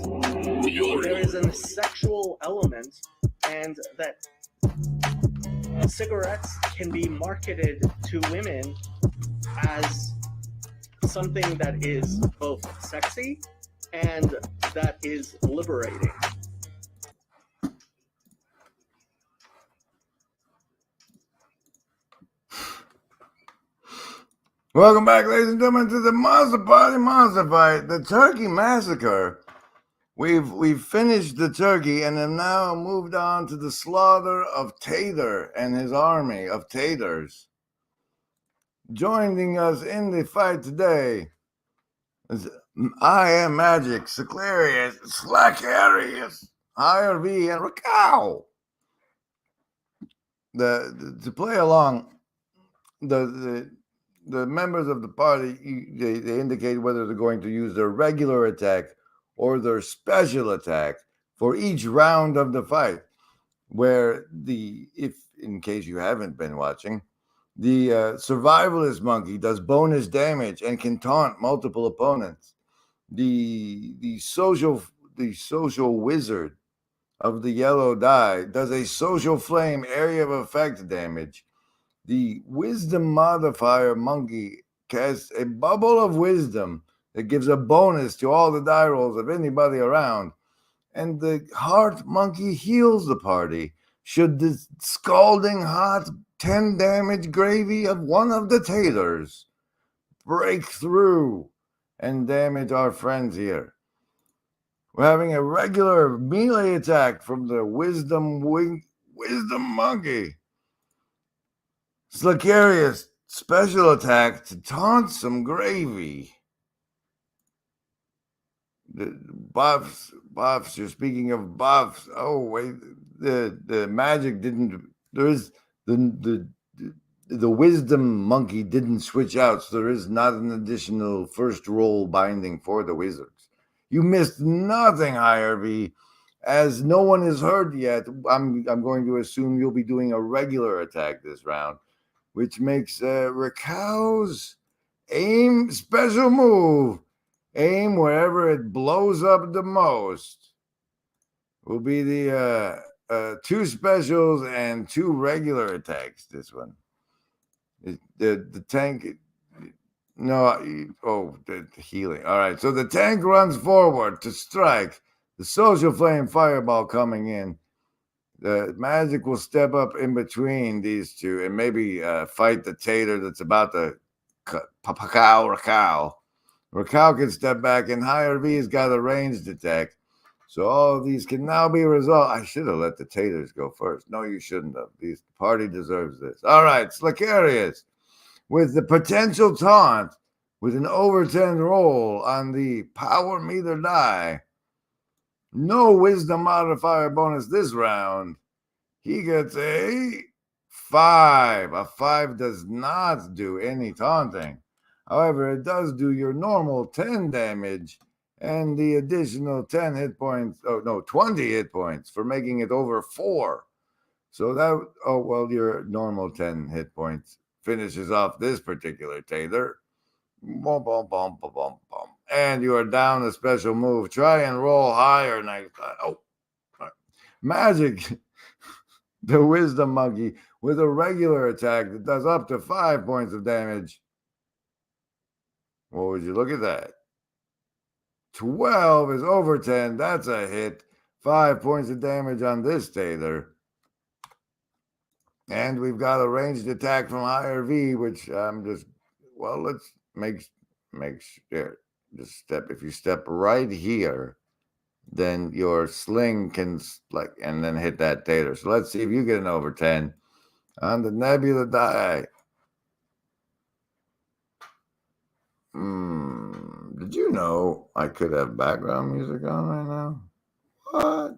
there is a sexual element and that cigarettes can be marketed to women as something that is both sexy and that is liberating. Welcome back, ladies and gentlemen, to the Monster Party Monster Fight, the Turkey Massacre. We've finished the turkey and have now moved on to the slaughter of Tater and his army of taters. Joining us in the fight today is I Am Magic, Seclarius, Slackarius, IRV, and Rakow. To play along, the members of the party, they indicate whether they're going to use their regular attack or their special attack for each round of the fight, where if in case you haven't been watching, the survivalist monkey does bonus damage and can taunt multiple opponents. The social wizard of the yellow die does a social flame area of effect damage. The wisdom modifier monkey casts a bubble of wisdom that gives a bonus to all the die rolls of anybody around. And the heart monkey heals the party should the scalding hot 10 damage gravy of one of the taters break through and damage our friends here. We're having a regular melee attack from the wisdom monkey. Slacarius, special attack to taunt some gravy. The buffs, you're speaking of buffs. Oh, wait, the magic didn't, there is, the wisdom monkey didn't switch out, so there is not an additional first roll binding for the wizards. You missed nothing, IRV. As no one is hurt yet, I'm going to assume you'll be doing a regular attack this round, which makes Rakow's aim special move. Aim wherever it blows up the most. Will be the 2 specials and 2 regular attacks. This one. The tank. The healing. All right. So the tank runs forward to strike. The social flame fireball coming in. The magic will step up in between these two and maybe fight the tater that's about to Rakow. Rakow can step back, and Higher V has got a ranged attack. So all of these can now be resolved. I should have let the taters go first. No, you shouldn't have. The party deserves this. All right, Slacarius with the potential taunt with an over 10 roll on the power meter die. No wisdom modifier bonus this round. He gets a 5. A 5 does not do any taunting. However, it does do your normal 10 damage and the additional 10 hit points. Oh, no, 20 hit points for making it over 4. So that, oh, well, your normal 10 hit points finishes off this particular tater. Boom, boom, boom, boom, boom, boom. And you are down a special move. Try and roll higher next time. Oh, Magic, the Wisdom Monkey, with a regular attack that does up to 5 points of damage. What would you look at that? 12 is over 10. That's a hit. 5 points of damage on this tater. And we've got a ranged attack from higher V, which I'm just, well, let's make sure. Just step, if you step right here, then your sling can, like, and then hit that tater. So let's see if you get an over 10 on the Nebula die. Did you know I could have background music on right now? What?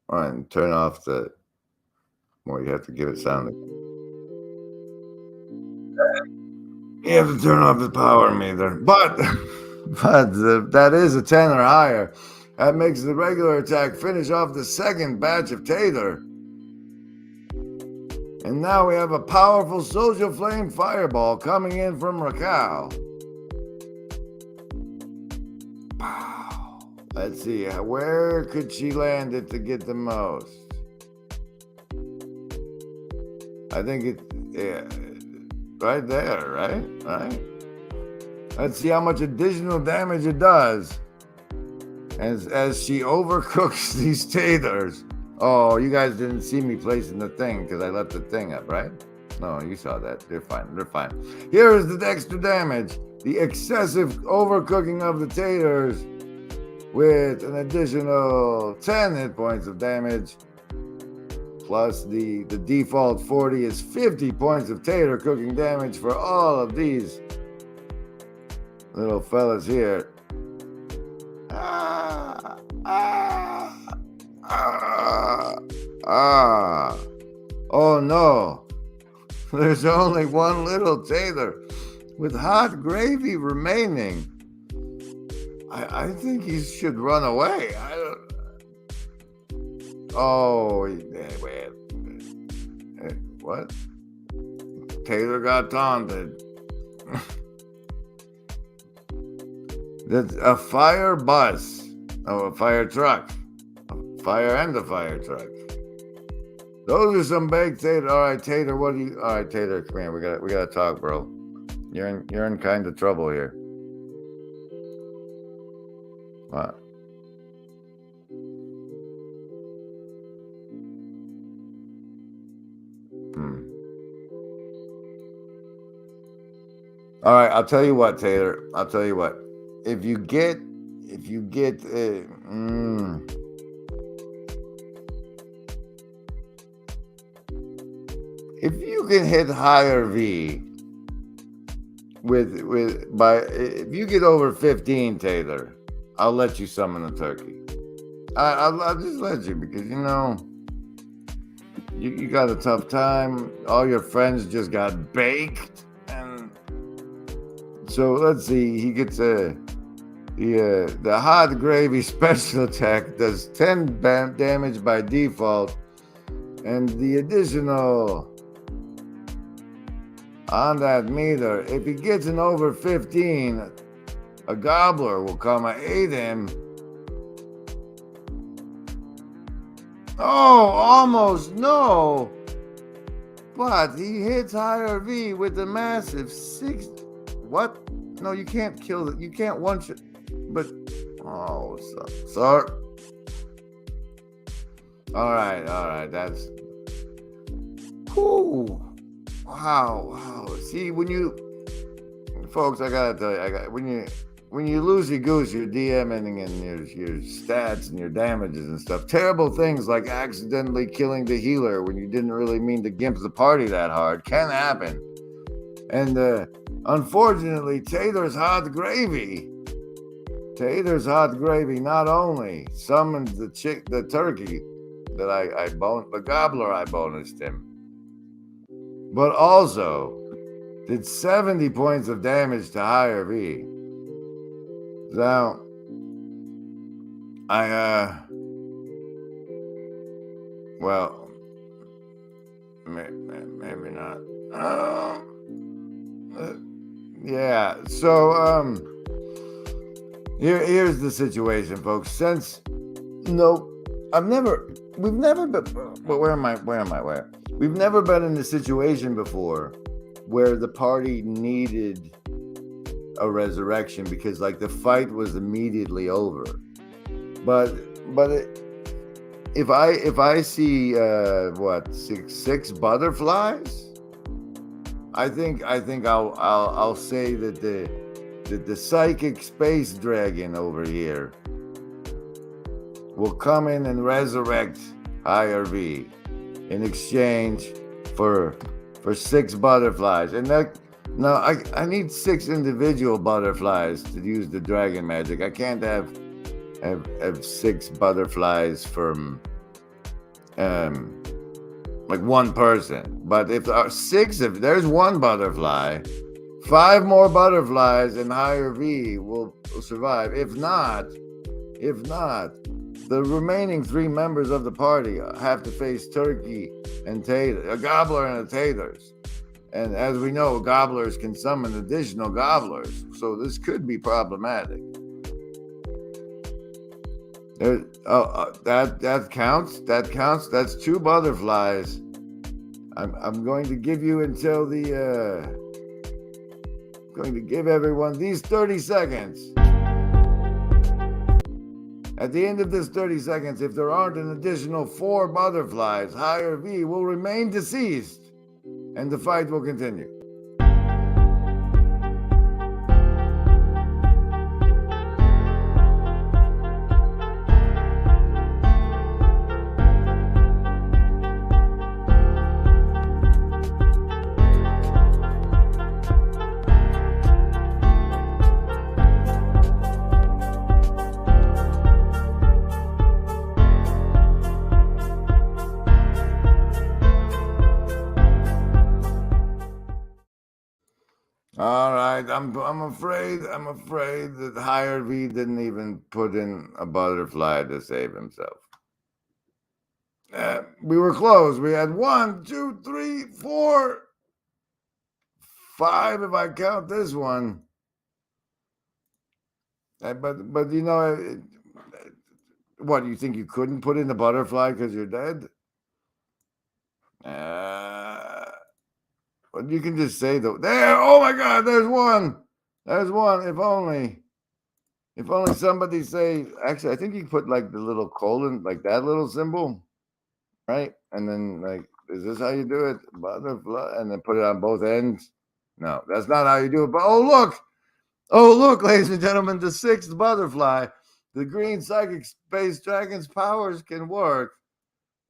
All right, and turn off the, well, you have to give it sound. You have to turn off the power meter. But that is a 10 or higher. That makes the regular attack finish off the second batch of tater. And now we have a powerful social flame fireball coming in from Raquel. Wow. Let's see, where could she land it to get the most? I think it, yeah, right there, right? Right? Let's see how much additional damage it does as she overcooks these taters. Oh, you guys didn't see me placing the thing because I left the thing up, right? No, you saw that. They're fine. They're fine. Here is the extra damage. The excessive overcooking of the taters with an additional 10 hit points of damage. Plus the default 40 is 50 points of tater cooking damage for all of these little fellas here. Oh no, there's only one little tater with hot gravy remaining. I think he should run away. Wait. What? Tater got taunted. That's a fire bus. Oh, a fire truck. A fire and a fire truck. Those are some baked tater. All right, Tater, what do you? All right, Tater, come here. We gotta talk, bro. You're in kind of trouble here. What? All right, I'll tell you what, Tater. I'll tell you what. If you get if you can hit higher V if you get over 15, Tater, I'll let you summon a turkey. I'll just let you because you got a tough time. All your friends just got baked, and so let's see. He gets the hot gravy special attack does 10 damage by default, and the additional on that meter, if he gets an over 15, a gobbler will come and aid him. Oh, almost no. But he hits higher V with a massive 6. What? No, you can't kill it. You can't one-shot. But, oh, sorry. All right. That's, whew. Wow. See, folks, I gotta tell you, when you loosey-goose, you're DMing and your stats and your damages and stuff. Terrible things like accidentally killing the healer when you didn't really mean to gimp the party that hard can happen. And unfortunately, Tater's hot gravy not only summoned the turkey that the gobbler I bonused him, but also did 70 points of damage to higher V. Now, well, maybe not. Yeah, so, here's the situation, folks. Since, we've never been, well, where? We've never been in a situation before where the party needed a resurrection because, like, the fight was immediately over. But if I see six butterflies, I think I'll say that the psychic space dragon over here will come in and resurrect higher V in exchange for 6 butterflies. And I need 6 individual butterflies to use the dragon magic. I can't have 6 butterflies from like one person. But if there are 6, if there's 1 butterfly, 5 more butterflies and higher V will survive. If not, the remaining 3 members of the party have to face Turkey and Tater, a gobbler and a taters. And as we know, gobblers can summon additional gobblers, so this could be problematic. That counts. That's 2 butterflies. I'm going to give you until going to give everyone these 30 seconds. At the end of this 30 seconds, if there aren't an additional 4 butterflies, higher V will remain deceased, and the fight will continue. All right, I'm afraid that higher V didn't even put in a butterfly to save himself. We were close. We had 1, 2, 3, 4, 5 if I count this one. But you know, what, you think you couldn't put in the butterfly because you're dead? But you can just say there. Oh my God, there's one. If only somebody say. Actually, I think you put like the little colon, like that little symbol, right? And then like, is this how you do it? Butterfly, and then put it on both ends. No, that's not how you do it. But oh look, ladies and gentlemen, the 6th butterfly, the green psychic space dragon's powers can work,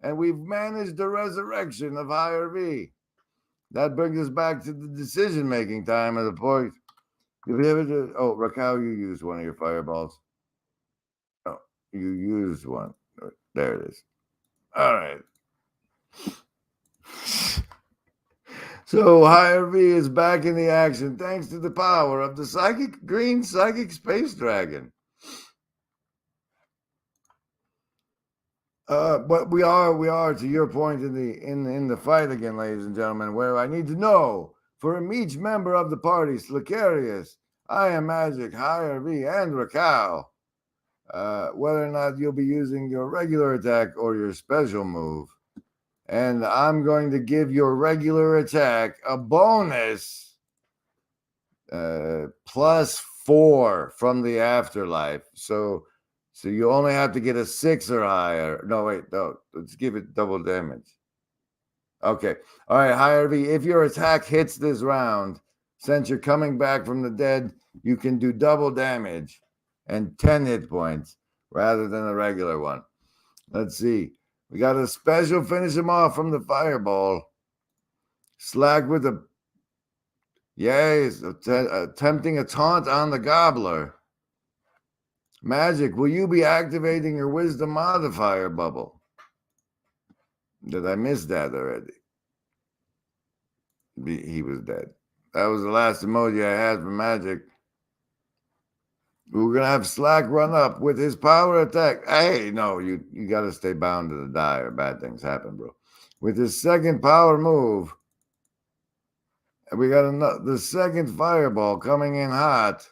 and we've managed the resurrection of higher V. That brings us back to the decision-making time of the point. Did we ever do? Oh, Raquel, you used one of your fireballs. Oh, you used one. There it is. All right. So higher V is back in the action thanks to the power of the green psychic space dragon. But we are to your point in the fight again, ladies and gentlemen, where I need to know from each member of the party, Slicarius, I Am Magic, Higher V, and Raquel, whether or not you'll be using your regular attack or your special move. And I'm going to give your regular attack a bonus +4 from the afterlife. So you only have to get a 6 or higher. No, wait, no. Let's give it double damage. Okay. All right, higher V. If your attack hits this round, since you're coming back from the dead, you can do double damage and 10 hit points rather than a regular one. Let's see. We got a special finish him off from the fireball. Slag with a... Yes, attempting a taunt on the gobbler. Magic, will you be activating your wisdom modifier bubble? Did I miss that already? He was dead. That was the last emoji I had for magic. We're gonna have Slack run up with his power attack. Hey, no, you gotta stay bound to the die or bad things happen, bro. With his second power move, we got the second fireball coming in hot.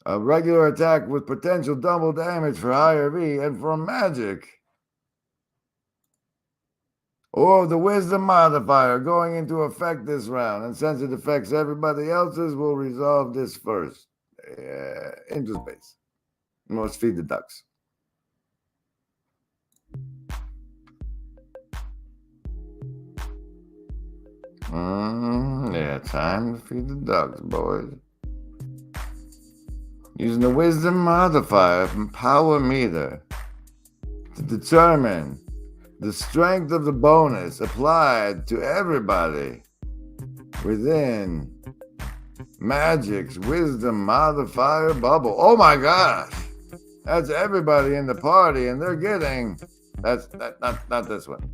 A regular attack with potential double damage for higher V and from magic. Or the wisdom modifier going into effect this round. And since it affects everybody else's, we'll resolve this first. Into space. Let's feed the ducks. Yeah, time to feed the ducks, boys. Using the wisdom modifier from power meter to determine the strength of the bonus applied to everybody within Magic's wisdom modifier bubble. Oh my gosh! That's everybody in the party, and they're getting not this one.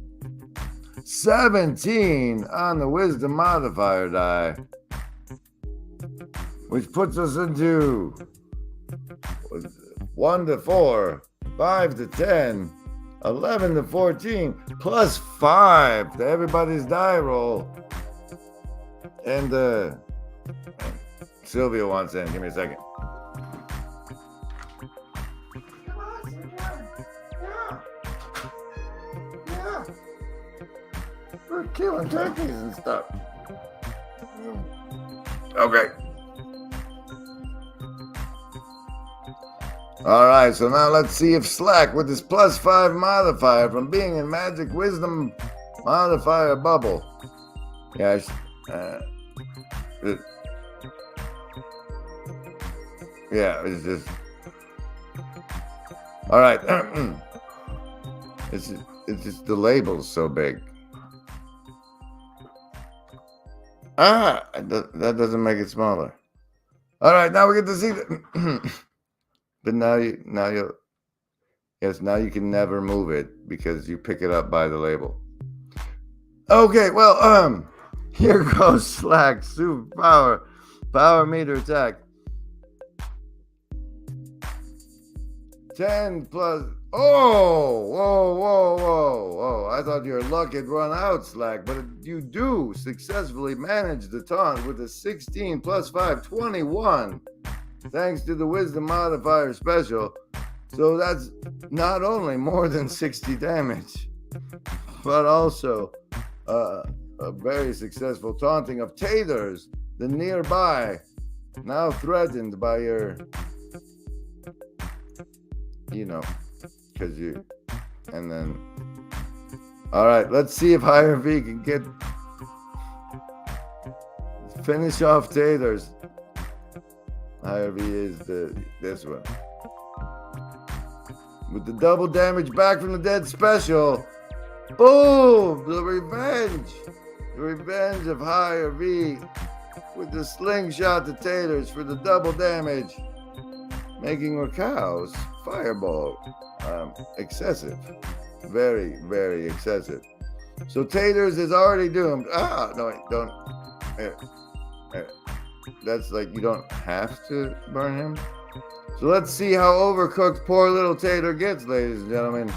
17 on the wisdom modifier die, which puts us into 1 to 4, 5 to 10, 11 to 14, plus 5 to everybody's die roll. And Sylvia wants in. Give me a second. Yeah. We're killing turkeys and stuff. Okay. All right, so now let's see if Slack, with his +5 modifier from being in Magic Wisdom modifier bubble. Yeah, it's just. All right. It's just the label's so big. That doesn't make it smaller. All right, now we get to see the. But now you can never move it because you pick it up by the label. Okay, well, here goes Slack super power meter attack. 10 plus. Whoa! I thought your luck had run out, Slack, but you do successfully manage the taunt with a 16 plus 5, 21. Thanks to the wisdom modifier special. So that's not only more than 60 damage, but also a very successful taunting of Taters, the nearby, now threatened by your, because you, and then, all right, let's see if Higher V can finish off Taters. Higher V is this one. With the double damage back from the dead special. Boom! The revenge of Higher V with the slingshot to Taters for the double damage, making Rakau's fireball excessive. Very, very excessive. So Taters is already doomed. No, wait, don't. Here. That's like you don't have to burn him. So let's see how overcooked poor little Tater gets, ladies and gentlemen.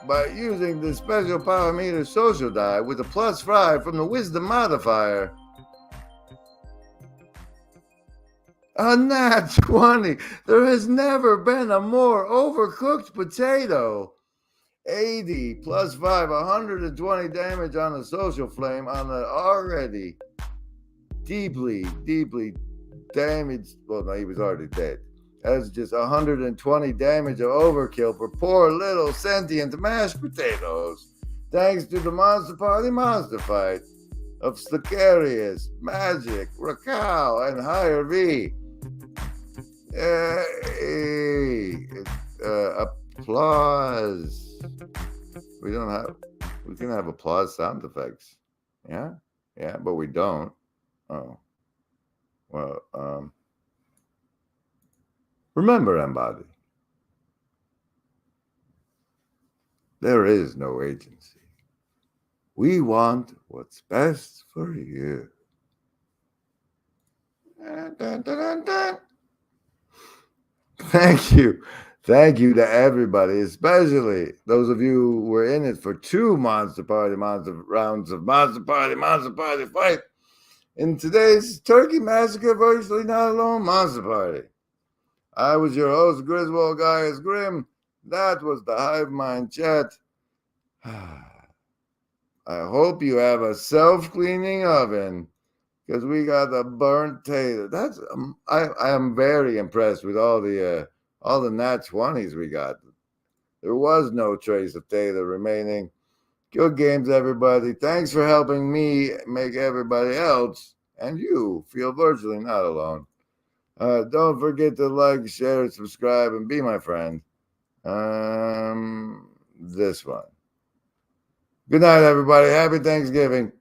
By using the special power meter social die with a +5 from the wisdom modifier. A nat 20. There has never been a more overcooked potato. 80 plus 5, 120 damage on the social flame on the already deeply damaged. Well, no, he was already dead. That's just 120 damage of overkill for poor little sentient mashed potatoes. Thanks to the Monster Party monster fight of Slicarius, Magic, Rakau, and Higher V. Applause. We can have applause sound effects. Yeah, but we don't. Oh, well, remember, Embody, there is no agency. We want what's best for you. Dun, dun, dun, dun. Thank you. Thank you to everybody, especially those of you who were in it for 2 rounds of Monster Party Fight. In today's Turkey Massacre Virtually Not Alone Monster Party. I was your host, Griswold Gaius Grimm. That was the Hive Mind Chat. I hope you have a self-cleaning oven, because we got the burnt tater. That's I am very impressed with all the nat 20s we got. There was no trace of tater remaining. Good games, everybody. Thanks for helping me make everybody else and you feel virtually not alone. Don't forget to like, share, subscribe, and be my friend. This one. Good night, everybody. Happy Thanksgiving.